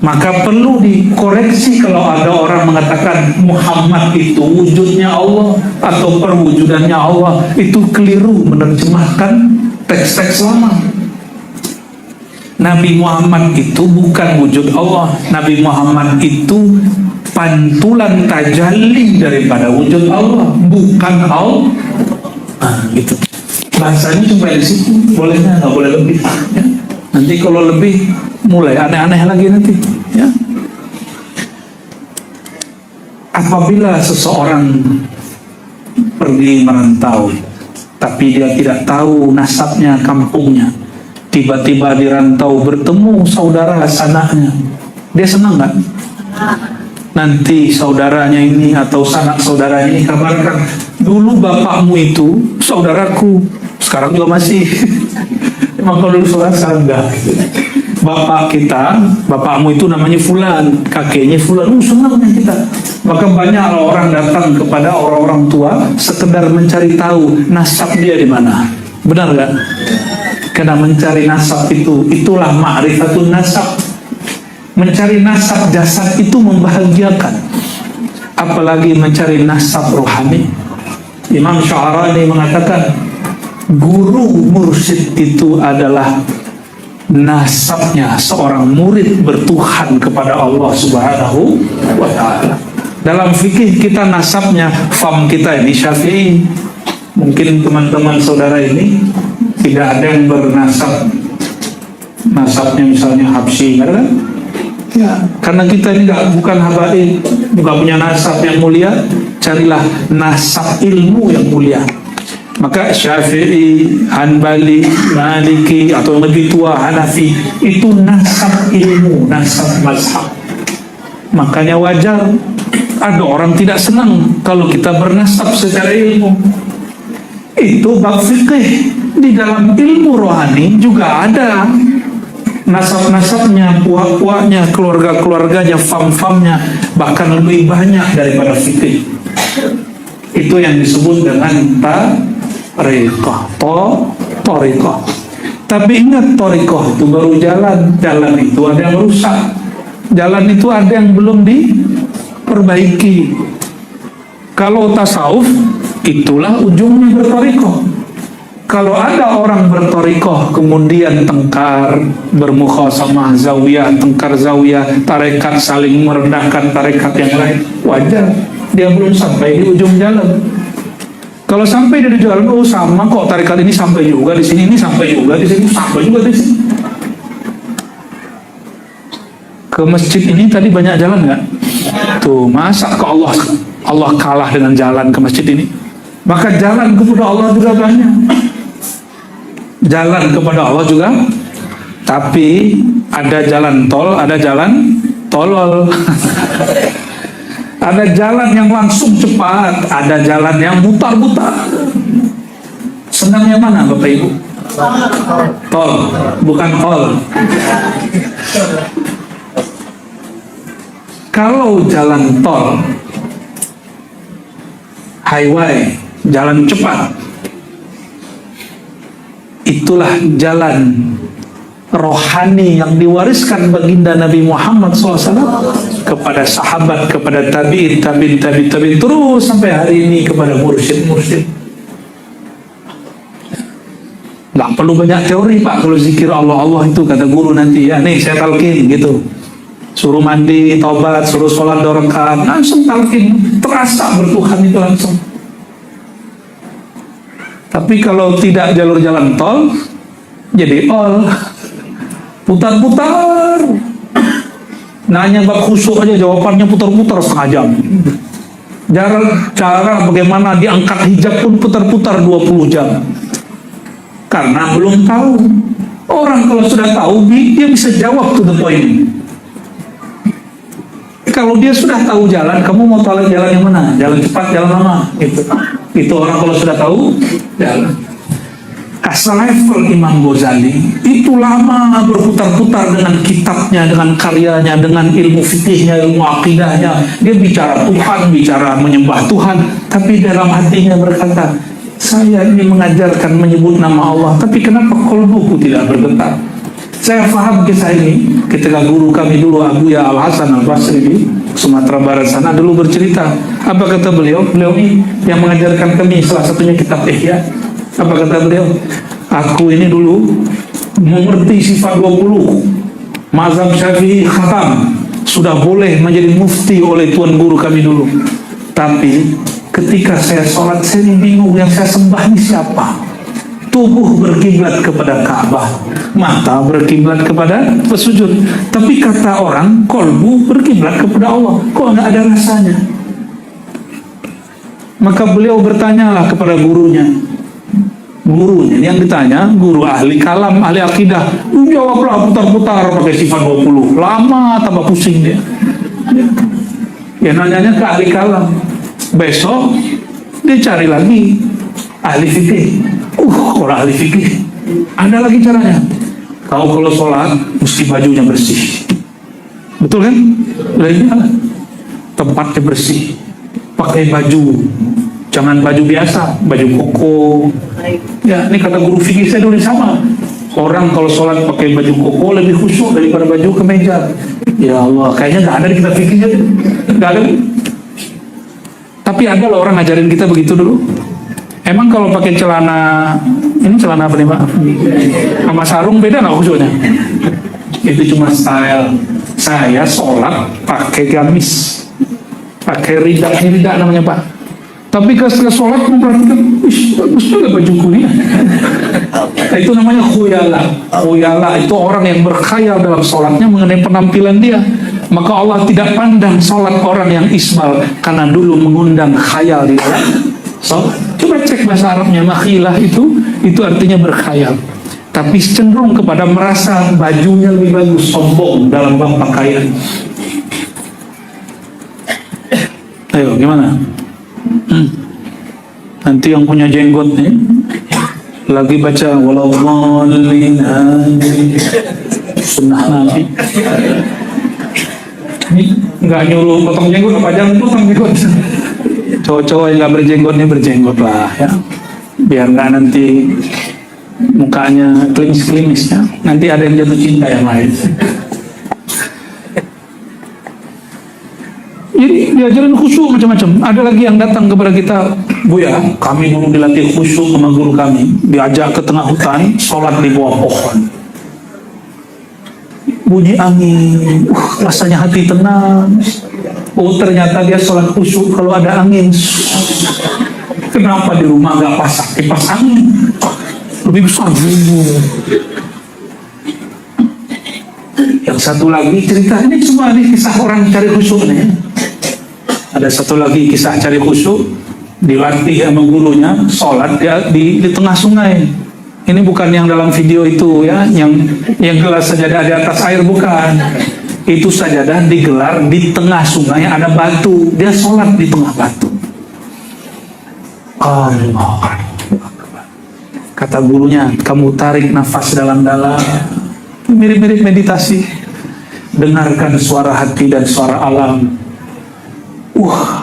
maka perlu dikoreksi. Kalau ada orang mengatakan Muhammad itu wujudnya Allah atau perwujudannya Allah, itu keliru menerjemahkan teks-teks lama. Nabi Muhammad itu bukan wujud Allah. Nabi Muhammad itu pantulan tajalli daripada wujud Allah, bukan Allah. Gitu. Bahasanya cuma di situ, bolehnya nggak boleh lebih. Ya. Nanti kalau lebih mulai aneh-aneh lagi nanti. Ya. Apabila seseorang pergi merantau, tapi dia tidak tahu nasabnya, kampungnya, tiba-tiba di rantau bertemu saudara sanaknya, dia senang nggak? Nanti saudaranya ini atau sanak saudaranya ini kabarkan, dulu bapakmu itu saudaraku, sekarang juga masih. Emang kalau dulu saudara, sekarang enggak. Bapak kita, bapakmu itu namanya Fulan, kakeknya Fulan, senangnya kita. Maka banyak orang datang kepada orang-orang tua sekedar mencari tahu nasab dia di mana. Benar nggak? Karena mencari nasab itulah ma'rifatun nasab. Mencari nasab jasad itu membahagiakan, apalagi mencari nasab rohani. Imam Sya'rani mengatakan, guru mursyid itu adalah nasabnya seorang murid bertuhan kepada Allah Subhanahu wa ta'ala. Dalam fikih kita nasabnya, fam kita ini Syafi'i. Mungkin teman-teman saudara ini tidak ada yang bernasab, nasabnya misalnya Habsyi, kan? Ya, karena kita ini bukan habaib, bukan punya nasab yang mulia. Carilah nasab ilmu yang mulia. Maka Syafi'i, Hanbali, Maliki atau lebih tua Hanafi itu nasab ilmu, nasab mazhab. Makanya wajar ada orang tidak senang kalau kita bernasab secara ilmu. Itu bab fikih. Di dalam ilmu rohani juga ada nasab-nasabnya, puak-puaknya, keluarga-keluarganya, fam-famnya, bahkan lebih banyak daripada fikih. Itu yang disebut dengan tariqah. Tariqah. Tapi ingat, tariqah itu baru jalan. Jalan itu ada yang rusak. Jalan itu ada yang belum diperbaiki. Kalau tasawuf, itulah ujungnya bertariqah. Kalau ada orang bertariqah kemudian tengkar, bermukhasamah zawiyah, tengkar zawiyah, tarekat saling merendahkan tarekat yang lain, wajar. Dia belum sampai di ujung jalan. Kalau sampai di jalan, oh sama kok tarekat ini sampai juga di sini, ini sampai juga di sini, sampai juga di sini. Ke masjid ini tadi banyak jalan nggak? Tuh, masa ke Allah kalah dengan jalan ke masjid ini? Maka jalan kepada Allah juga banyak. Jalan kepada Allah juga, tapi ada jalan tol, ada jalan tolol. Ada jalan yang langsung cepat, ada jalan yang mutar-mutar. Senang yang mana Bapak Ibu? Tol, bukan tol. Kalau jalan tol, highway, jalan cepat, itulah jalan rohani yang diwariskan baginda Nabi Muhammad SAW kepada sahabat, kepada tabi'in, terus sampai hari ini kepada mursyid. Nggak perlu banyak teori Pak kalau zikir Allah itu, kata guru nanti ya, nih saya talqin gitu, suruh mandi, taubat, suruh sholat 2 rakaat, langsung talqin, terasa bertuhan itu langsung. Tapi kalau tidak jalur jalan tol, jadi putar-putar. Nanya bab khusyuk aja jawabannya putar-putar setengah jam. Cara bagaimana diangkat hijab pun putar-putar 20 jam. Karena belum tahu. Orang kalau sudah tahu, dia bisa jawab to the point. Kalau dia sudah tahu jalan, kamu mau tahu jalan yang mana? Jalan cepat, jalan lama, gitu. Itu orang kalau sudah tahu jalan. Selevel Imam Ghazali itu lama berputar-putar dengan kitabnya, dengan karyanya, dengan ilmu fikihnya, ilmu akidahnya. Dia bicara Tuhan, bicara menyembah Tuhan, tapi dalam hatinya berkata, saya ini mengajarkan menyebut nama Allah, tapi kenapa qalbuku tidak bergetar? Saya paham kisah ini ketika guru kami dulu Abuya Al-Hasan Al-Basri di Sumatera Barat sana dulu bercerita. Apa kata beliau? Beliau ini yang mengajarkan kami salah satunya kitab Ihya. Apa kata beliau? Aku ini dulu mengerti sifat 20. Mazhab Syafi'i khatam, sudah boleh menjadi mufti oleh tuan guru kami dulu. Tapi ketika saya sholat, saya bingung yang saya sembah ini siapa? Tubuh berkiblat kepada Ka'bah, mata berkiblat kepada pesujud. Tapi kata orang, kolbu berkiblat kepada Allah. Kok nggak ada rasanya? Maka beliau bertanyalah kepada gurunya. Gurunya yang ditanya, guru ahli kalam, ahli akidah, jawablah putar-putar pakai sifat 20. Lama tambah pusing dia. Ya nanyanya ke ahli kalam. Besok dia cari lagi ahli fikih. Orang ahli fikih ada lagi caranya. Kau kalau sholat mesti bajunya bersih. Betul kan? Tempatnya bersih. Pakai baju, jangan baju biasa, baju koko. Ya, ini kata guru fikih saya dulu sama. Orang kalau sholat pakai baju koko lebih khusyuk daripada baju kemeja. Ya Allah, kayaknya nggak ada di kitab fikihnya, nggak ada. Tapi ada loh orang ngajarin kita begitu dulu. Emang kalau pakai celana, ini celana apa nih Pak? Sama sarung beda nggak khusyuknya? Itu cuma style. Saya sholat pakai gamis, pakai ridak namanya Pak. Tapi ketika sholat memperhatikan, bagus juga bajuku ini. Nah, itu namanya khuyala. Khuyala itu orang yang berkhayal dalam sholatnya mengenai penampilan dia. Maka Allah tidak pandang sholat orang yang isbal karena dulu mengundang khayal di dalam sholat. Coba cek bahasa Arabnya, makhilah itu artinya berkhayal. Tapi cenderung kepada merasa bajunya lebih bagus, sombong dalam bab pakaian. Ayo, gimana? Nanti yang punya jenggot nih lagi baca walawalin sunnah Nabi. Ini nggak nyuruh potong jenggot, apa jangan potong jenggot. Cowok-cowok yang nggak berjenggot nih berjenggot lah ya, biar nggak nanti mukanya klimis-klimis ya. Nanti ada yang jatuh cinta yang lain. Jadi diajarin khusyuk macam-macam. Ada lagi yang datang kepada kita, Buya, kami dulu dilatih khusyuk sama guru kami, diajak ke tengah hutan, sholat di bawah pohon, bunyi angin, rasanya hati tenang. Oh ternyata dia sholat khusyuk kalau ada angin. Kenapa di rumah nggak pasang kipas angin? Lebih besar. Yang satu lagi cerita, ini semua ini kisah orang cari khusyuk nih. Ada satu lagi kisah cari khusyuk, dilatih sama gurunya sholat dia di tengah sungai. Ini bukan yang dalam video itu ya, yang gelas sajadah di atas air, bukan. Itu sajadah digelar di tengah sungai, ada batu, dia sholat di tengah batu. Allah. Kata gurunya, kamu tarik nafas dalam-dalam, mirip-mirip meditasi, dengarkan suara hati dan suara alam.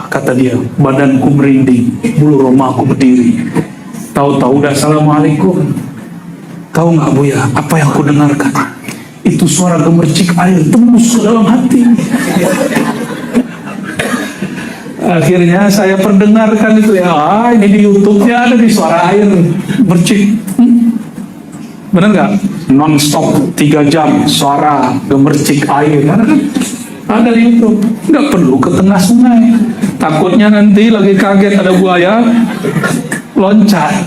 Kata dia, badanku merinding, bulu romaku berdiri. Tahu-tahu udah assalamualaikum. Tahu nggak Buya, apa yang aku dengarkan? Itu suara gemercik air tembus ke dalam hati. Akhirnya saya perdengarkan itu ya, ini di YouTube-nya ada di suara air bercik. Benar nggak? Non-stop 3 jam suara gemercik air. Ada di YouTube. Nggak perlu ke tengah sungai. Takutnya nanti lagi kaget ada buaya loncat.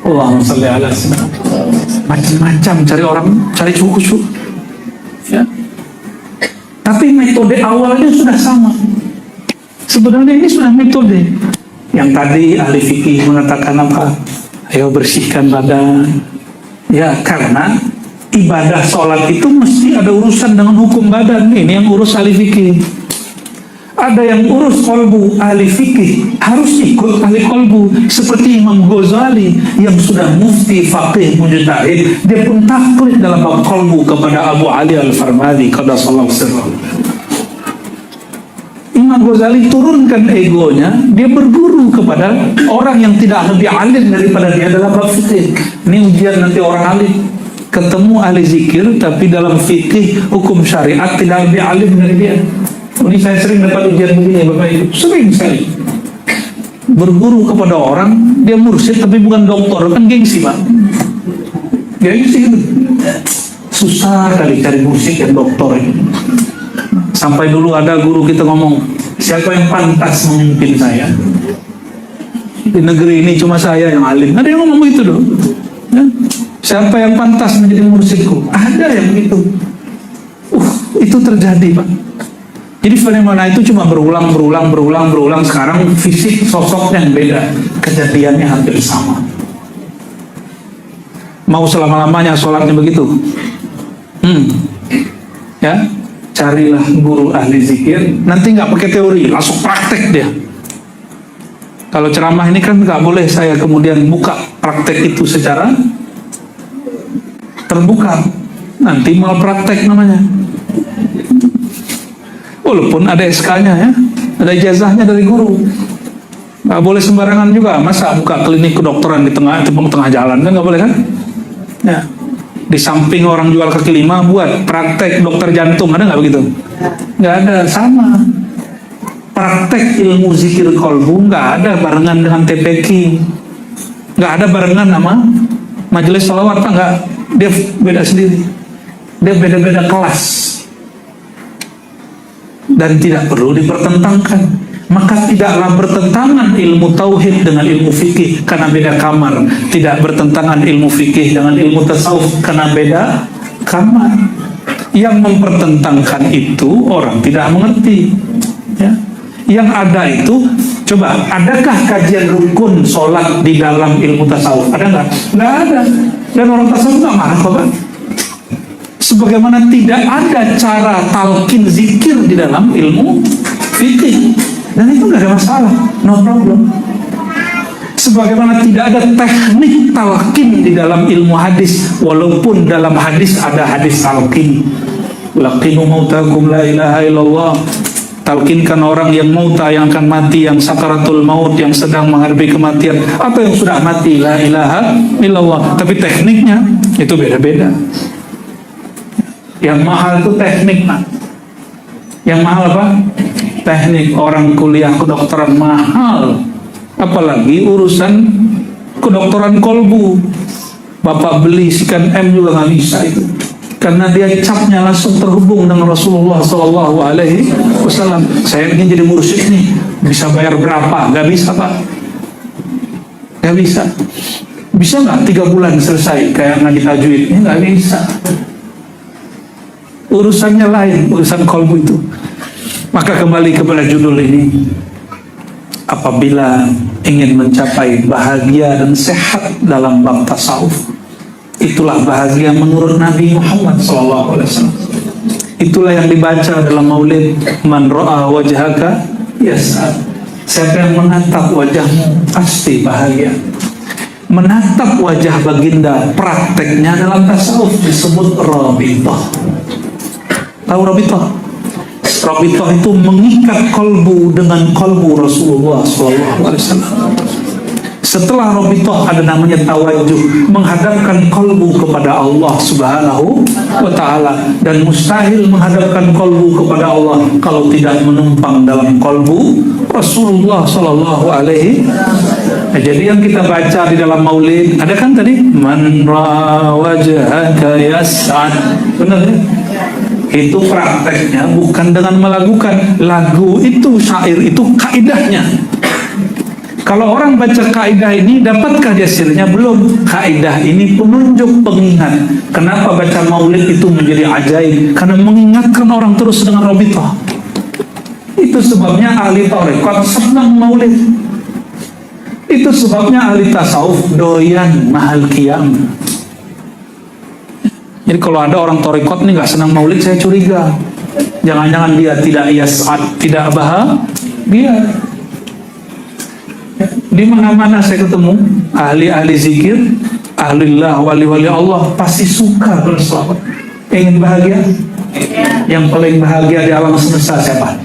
Allahumma sholli ala sayyidina. Macam-macam cari orang, cari khusyuk. Ya. Tapi metode awalnya sudah sama. Sebenarnya ini sudah metode. Yang tadi ahli fikih mengatakan apa? Ayo bersihkan badan. Ya, karena ibadah sholat itu mesti ada urusan dengan hukum badan. Ini yang urus ahli fikih. Ada yang urus kolbu, ahli fikih harus ikut ahli kolbu. Seperti Imam Ghazali yang sudah mufti, faqih, mujtahid, dia pun taklid dalam bab kolbu kepada Abu Ali Al-Farmadi qaddasallahu sirrahu. Imam Ghazali turunkan egonya, dia berguru kepada orang yang tidak lebih alim daripada dia dalam bab fikih. Ini ujian nanti orang alim. Ketemu ahli zikir tapi dalam fikih hukum syariat tidak lebih alim dari dia. Ini saya sering dapat ujian begini Bapak Ibu, sering sekali. Berguru kepada orang, dia mursyid tapi bukan doktor, kan gengsi Pak. Gengsi itu. Susah kali cari mursyid dan doktor itu. Sampai dulu ada guru kita ngomong, siapa yang pantas memimpin saya? Di negeri ini cuma saya yang alim. Ada yang ngomong begitu loh. Ya? Siapa yang pantas menjadi mursyidku? Ada yang begitu. Itu terjadi Pak. Jadi fenomena itu cuma berulang. Sekarang fisik sosoknya yang beda, kejadiannya hampir sama. Mau selama-lamanya sholatnya begitu? Ya, carilah guru ahli zikir. Nanti nggak pakai teori, langsung praktek dia. Kalau ceramah ini kan nggak boleh saya kemudian buka praktek itu secara terbuka. Nanti mal praktek namanya. Walaupun ada SK-nya ya, ada ijazahnya dari guru. Nggak boleh sembarangan juga. Masa buka klinik kedokteran di tengah jalan kan nggak boleh kan? Ya. Di samping orang jual kaki lima buat praktek dokter jantung, ada nggak begitu? Nggak ada, sama. Praktek ilmu zikir kolbu nggak ada barengan dengan TPQ, nggak ada barengan sama majelis sholawat, nggak. Dia beda sendiri. Dia beda-beda kelas. Dan tidak perlu dipertentangkan. Maka tidaklah bertentangan ilmu tauhid dengan ilmu fikih karena beda kamar. Tidak bertentangan ilmu fikih dengan ilmu tasawuf karena beda kamar. Yang mempertentangkan itu orang tidak mengerti. Ya. Yang ada itu, coba, adakah kajian rukun sholat di dalam ilmu tasawuf? Ada nggak? Nggak ada. Dan orang tasawuf nggak marah kok Pak. Sebagaimana tidak ada cara talqin zikir di dalam ilmu fikih, dan itu nggak ada masalah, no problem. Sebagaimana tidak ada teknik talqin di dalam ilmu hadis, walaupun dalam hadis ada hadis talqin, laqinu mautakum la ilaha illallah, talkinkan orang yang mauta, yang akan mati, yang sakaratul maut, yang sedang menghadapi kematian, atau yang sudah mati, la ilaha illallah. Tapi tekniknya itu beda-beda. Yang mahal itu teknik, Pak. Yang mahal apa? Teknik. Orang kuliah kedokteran mahal, apalagi urusan kedokteran kolbu. Bapak beli sikan M juga nggak bisa itu, karena dia capnya langsung terhubung dengan Rasulullah Sallallahu Alaihi Wasallam. Saya ingin jadi mursyid nih, bisa bayar berapa? Gak bisa, Pak. Gak bisa. Bisa nggak 3 bulan selesai kayak ngaji tajwid? Ini nggak bisa. Urusannya lain, urusan kolbu itu. Maka kembali kepada judul ini, apabila ingin mencapai bahagia dan sehat dalam bab tasawuf, itulah bahagia menurut Nabi Muhammad SAW. Itulah yang dibaca dalam maulid, man ra'a wajhaka yas'ad. Siapa yang menatap wajahmu pasti bahagia. Menatap wajah baginda, prakteknya dalam tasawuf disebut rabithah. Tahu rabithah? Rabithah itu mengikat kolbu dengan kolbu Rasulullah SAW. Setelah rabithah ada namanya tawajuh, menghadapkan kolbu kepada Allah Subhanahu wa Ta'ala. Dan mustahil menghadapkan kolbu kepada Allah kalau tidak menumpang dalam kolbu Rasulullah Sallallahu Alaihi. Nah, jadi yang kita baca di dalam maulid ada kan tadi, man ra'a wajhaka yas'ad. Benar ya? Itu prakteknya bukan dengan melakukan lagu itu, syair itu kaidahnya. Kalau orang baca kaidah ini, dapatkah dia hasilnya? Belum. Kaidah ini penunjuk, pengingat. Kenapa baca maulid itu menjadi ajaib? Karena mengingatkan orang terus dengan rabithah. Itu sebabnya ahli tarekat senang maulid. Itu sebabnya ahli tasawuf doyan mahal qiyam. Jadi kalau ada orang tarekat nih nggak senang maulid, saya curiga. Jangan-jangan dia tidak yas'ad, tidak bahagia. Di mana-mana saya ketemu ahli-ahli zikir, ahlillah, wali-wali Allah, pasti suka berselawat. Ingin bahagia? Yang paling bahagia di alam semesta siapa?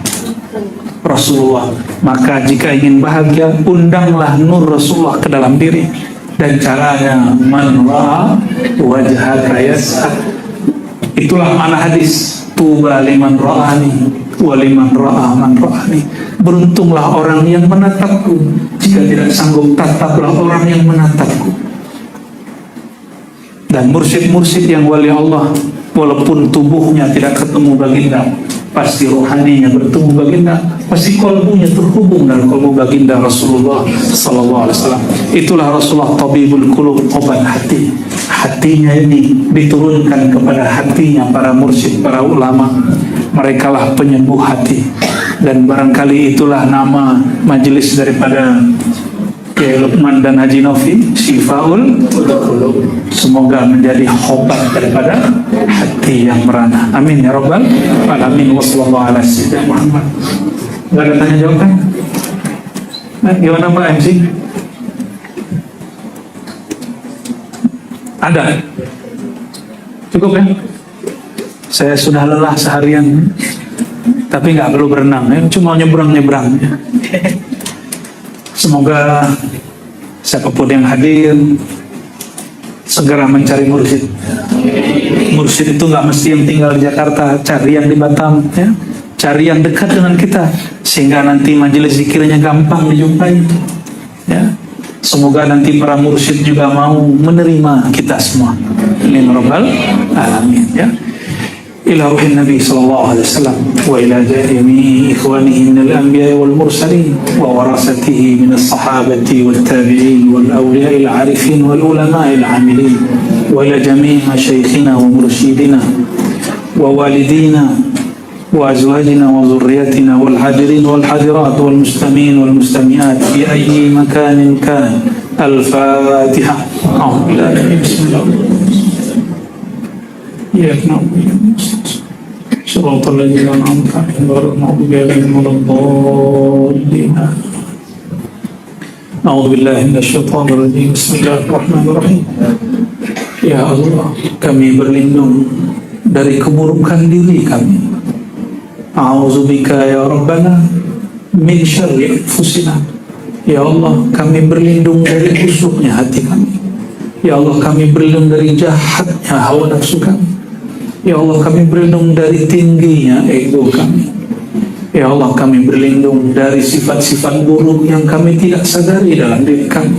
Rasulullah. Maka jika ingin bahagia, undanglah nur Rasulullah ke dalam diri. Dan caranya, man ra'a wajhaka yas'ad. Itulah makna hadis, tuba liman ra'ani waliman ra'a man ra'ani. Beruntunglah orang yang menatapku, jika tidak sanggup tataplah orang yang menatapku. Dan mursyid-mursyid yang wali Allah, walaupun tubuhnya tidak ketemu baginda, pasti rohaninya bertemu baginda, pasti kolbunya terhubung dengan kolbu baginda Rasulullah Sallallahu Alaihi Wasallam. Itulah Rasulullah tabibul qulub, obat hati. Hatinya ini diturunkan kepada hatinya para mursyid, para ulama. Mereka lah penyembuh hati. Dan barangkali itulah nama majelis daripada Kiai Lukman dan Haji Novi, Syifaul Qulub. Semoga menjadi obat daripada hati yang merana. Amin ya rabbal alamin. Wassallallahu ala sayyidina Muhammad. Gak ada tanya jawab kan? Nah, gimana Pak MC? Ada? Cukup ya? Saya sudah lelah seharian, tapi nggak perlu berenang ya, cuma nyebrang-nyebrang ya. Semoga siapapun yang hadir segera mencari mursyid. Mursyid itu nggak mesti yang tinggal di Jakarta, cari yang di Batam ya. Cari yang dekat dengan kita, sehingga nanti majelis zikirnya gampang dijumpai ya. Semoga nanti para mursyid juga mau menerima kita semua. Amin rabbal alamin ya. Ila ruhin Nabi sallallahu alaihi wasallam wa ila jami'i ikhwanihi min al-anbiya wal mursalin wa warasatihi min as-sahabati wal tabi'in wal awliya al-arifin wal ulama al-amilin wa ila jami'i masyayikhina wa mursyidina wa walidina wa azwajina wa dhurriyyatina wal hadirin wal hadirat wal mustami'in wal mustami'at fi ayyi makanin kan. Al-Fatiha. Bismillahirrahmanirrahim. إياك نعبد وإياك نستعين صراط الذين أنعمت عليهم غير المغضوب عليهم ولا الضالين أعوذ بالله من الشيطان الرجيم بسم الله الرحمن الرحيم Ya Allah, kami berlindung dari keburukan diri kami. A'udzubika ya Rabbana min syarri anfusina. Ya Allah, kami berlindung dari busuknya hati kami. Ya Allah, kami berlindung dari jahatnya hawa nafsu kami. Ya Allah, kami berlindung dari tingginya ego kami. Ya Allah, kami berlindung dari sifat-sifat buruk yang kami tidak sadari dalam diri kami.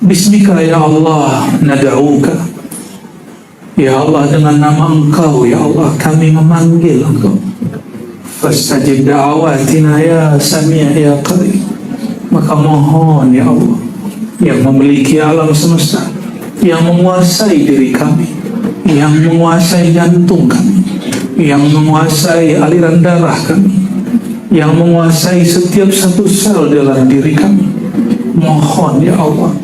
Bismika ya Allah nad'uka. Ya Allah, dengan nama Engkau ya Allah kami memanggil Engkau. Fastajib da'awatina ya Sami' ya Qarib. Maka mohon ya Allah, yang memiliki alam semesta, yang menguasai diri kami, yang menguasai jantung kami, yang menguasai aliran darah kami, yang menguasai setiap satu sel dalam diri kami. Mohon ya Allah,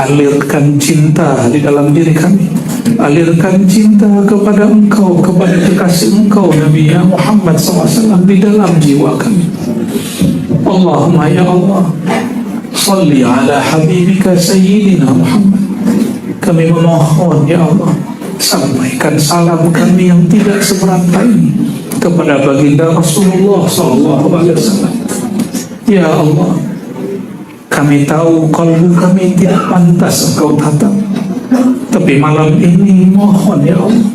alirkan cinta di dalam diri kami, alirkan cinta kepada Engkau, kepada kekasih Engkau Nabi Muhammad SAW di dalam jiwa kami. Allahumma ya Allah, salli ala habibika sayyidina Muhammad. Kami memohon ya Allah, sampaikan salam kami yang tidak seberantai kepada baginda Rasulullah SAW. Ya Allah, kami tahu kalbu kami tidak pantas Engkau tatap, tapi malam ini mohon ya Allah,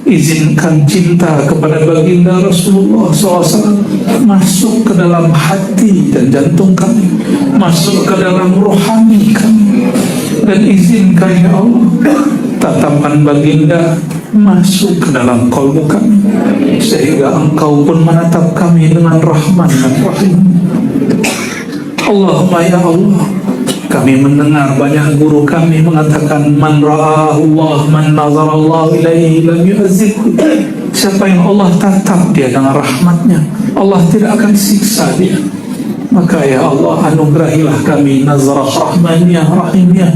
izinkan cinta kepada baginda Rasulullah SAW masuk ke dalam hati dan jantung kami, masuk ke dalam rohani kami, dan izinkan ya Allah tatapan baginda masuk ke dalam kalbu kami, sehingga Engkau pun menatap kami dengan rahman dan rahim. Allahumma ya Allah, kami mendengar banyak guru kami mengatakan man ra'ahullah man nazarallahu ilaihi lam yu'azzibhu. Siapa yang Allah tatap dia dengan rahmatnya, Allah tidak akan siksa dia. Maka ya Allah, anugerahilah kami nazarah rahmaniyah rahimiyah.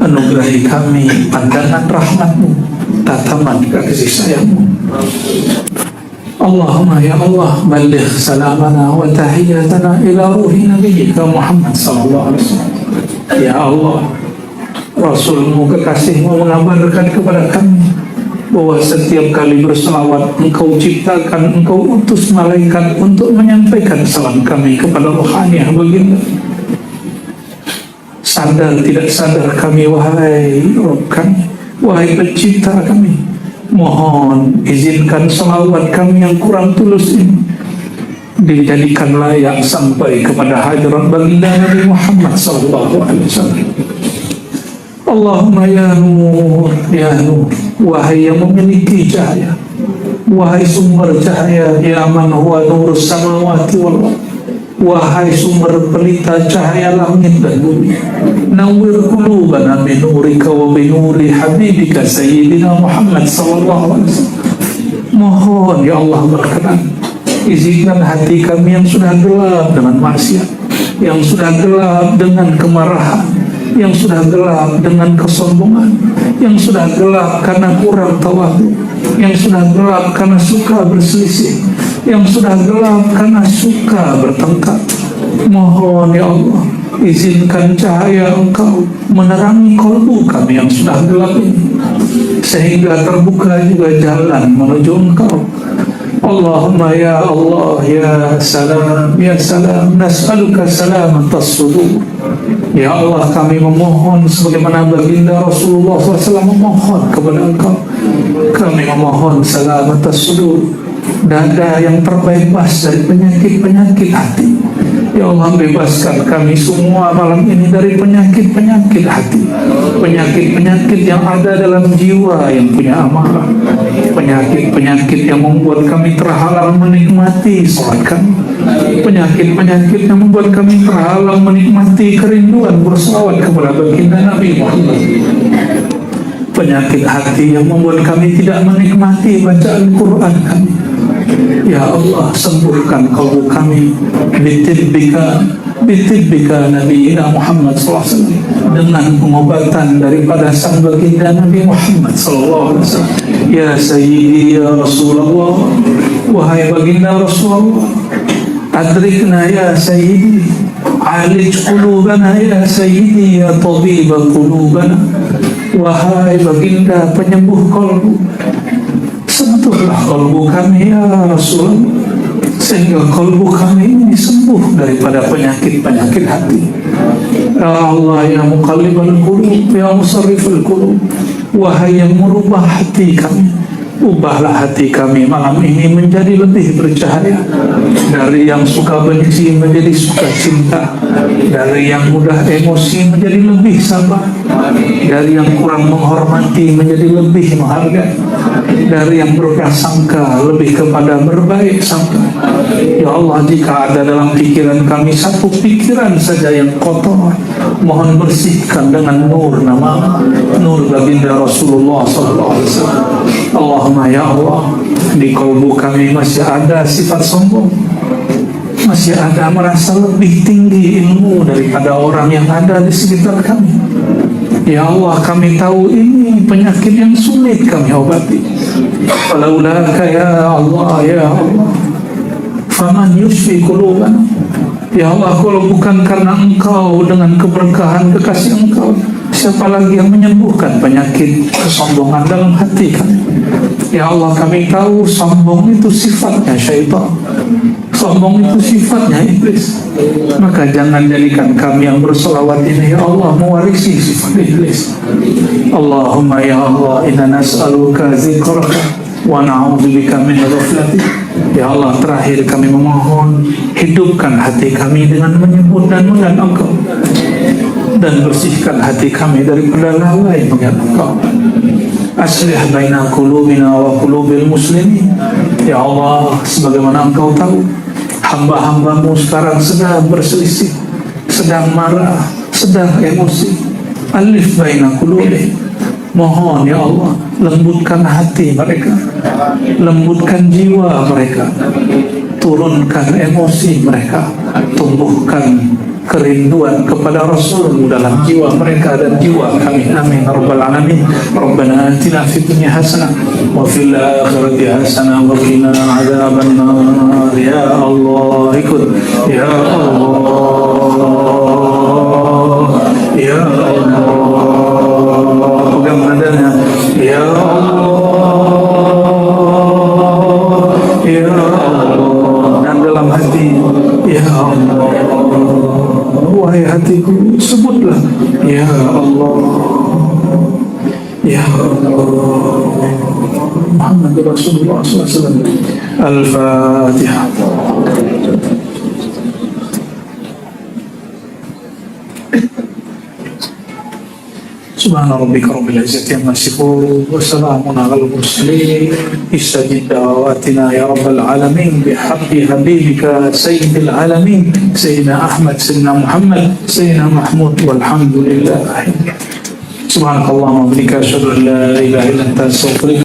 Anugerahi kami pandangan rahmatmu, tataman kasih sayangmu. Allahumma ya Allah, balligh salamana wa tahiyyatana ila ruhi nabiyyika Muhammad sallallahu alaihi wasallam. Ya Allah, Rasulmu kekasihmu mengabarkan kepada kami bahwa setiap kali berselawat Engkau ciptakan, Engkau utus malaikat untuk menyampaikan salam kami kepada rohaniah baginda. Sadar tidak sadar kami, wahai Rabb kami, wahai pencipta kami, mohon izinkan selawat kami yang kurang tulus ini dijadikan layak sampai kepada hadirat baginda Nabi Muhammad SAW. Allahumma ya nur, ya nur, wahai yang memiliki cahaya, wahai sumber cahaya, ya man huwa nurus samawati wal ardh, wahai sumber pelita cahaya langit dan bumi, nawwir qulubana bi nurika wa bi nuri habibika sayyidina Muhammad sallallahu alaihi wasallam. Mohon ya Allah berkenan, izinkan hati kami yang sudah gelap dengan maksiat, yang sudah gelap dengan kemarahan, yang sudah gelap dengan kesombongan, yang sudah gelap karena kurang tawadhu, yang sudah gelap karena suka berselisih, yang sudah gelap karena suka bertengkar. Mohon ya Allah, izinkan cahaya Engkau menerangi kalbu kami yang sudah gelap ini, sehingga terbuka juga jalan menuju Engkau. Allahumma ya Allah, ya salam, ya salam, nas'aluka salamatas sudur. Ya Allah, kami memohon sebagaimana baginda Rasulullah SAW memohon kepada Engkau. Kami memohon salamatas sudur, dada yang terbebas dari penyakit-penyakit hati. Ya Allah, bebaskan kami semua malam ini dari penyakit-penyakit hati, penyakit-penyakit yang ada dalam jiwa yang punya amarah, penyakit-penyakit yang membuat kami terhalang menikmati salat kami, penyakit-penyakit yang membuat kami terhalang menikmati kerinduan berselawat kepada baginda Nabi Muhammad, penyakit hati yang membuat kami tidak menikmati bacaan Quran kami. Ya Allah, sembuhkan kalbu kami bitibbika Nabiina Muhammad SAW, dengan pengobatan daripada sang baginda Nabi Muhammad SAW. Ya Sayyidi ya Rasulullah, wahai baginda Rasulullah, adrikna ya Sayyidi, alij qulubana ya Sayyidi, ya tabiba qulubana. Wahai baginda penyembuh kalbu, sentuhlah kalbu kami ya Rasul, sehingga kalbu kami ini sembuh daripada penyakit-penyakit hati. Ya Allah, ya muqallibal qulub, ya musarrifal qulub, wahai yang merubah hati kami, ubahlah hati kami malam ini menjadi lebih bercahaya, dari yang suka benci menjadi suka cinta, dari yang mudah emosi menjadi lebih sabar, dari yang kurang menghormati menjadi lebih menghargai, dari yang berprasangka lebih kepada berbaik sangka. Ya Allah, jika ada dalam pikiran kami satu pikiran saja yang kotor, mohon bersihkan dengan nur nama, nur baginda Rasulullah SAW. Allahumma ya Allah, di kalbu kami masih ada sifat sombong, masih ada merasa lebih tinggi ilmu daripada orang yang ada di sekitar kami. Ya Allah, kami tahu ini penyakit yang sulit kami obati. Falaulaka ya Allah, ya Allah, faman yushfi qulubana. Ya Allah, kalau bukan karena Engkau dengan keberkahan kekasih Engkau, siapa lagi yang menyembuhkan penyakit kesombongan dalam hati kami? Ya Allah, kami tahu sombong itu sifatnya syaitan, sombong itu sifatnya iblis. Maka jangan jadikan kami yang berselawat ini ya Allah mewarisi sifat iblis. Allahumma ya Allah, inna nas'aluka zikraka wa na'udzubika min ghaflati. Ya Allah, terakhir kami memohon, hidupkan hati kami dengan menyebut dan mengenal Engkau, dan bersihkan hati kami daripada lalai mengenal Engkau. Aslih baina qulubina wa qulubil muslimin. Ya Allah, sebagaimana Engkau tahu, hamba-hambamu sekarang sedang berselisih, sedang marah, sedang emosi. Alif baina qulubihim. Mohon ya Allah, lembutkan hati mereka, lembutkan jiwa mereka, turunkan emosi mereka, tumbuhkan kerinduan kepada Rasul dalam jiwa mereka dan jiwa kami. Amin rabbal alamin. Rabbana atina fid dunya hasanah wa fil akhirati hasanah wa qina adzaban nar. Ya Allah, ikut ya Allah, ya Allah, pegang nadanya ya Allah, ya Allah, dan dalam hati ya Allah. Wahai hatiku, sebutlah ya Allah, ya Allah. Muhammad Rasulullah SAW. Al-Fatihah. Subhana rabbika rabbil izzati amma yasifun wa salamun alal mursalin. Istajib da'watina ya rabbal alamin bihaqqi habibika sayyidil alamin sayyidina Ahmad, sayyidina Muhammad, sayyidina Mahmud, walhamdulillah. Subhanakallahumma wa bihamdika, asyhadu an la ilaha illa anta, astaghfiruka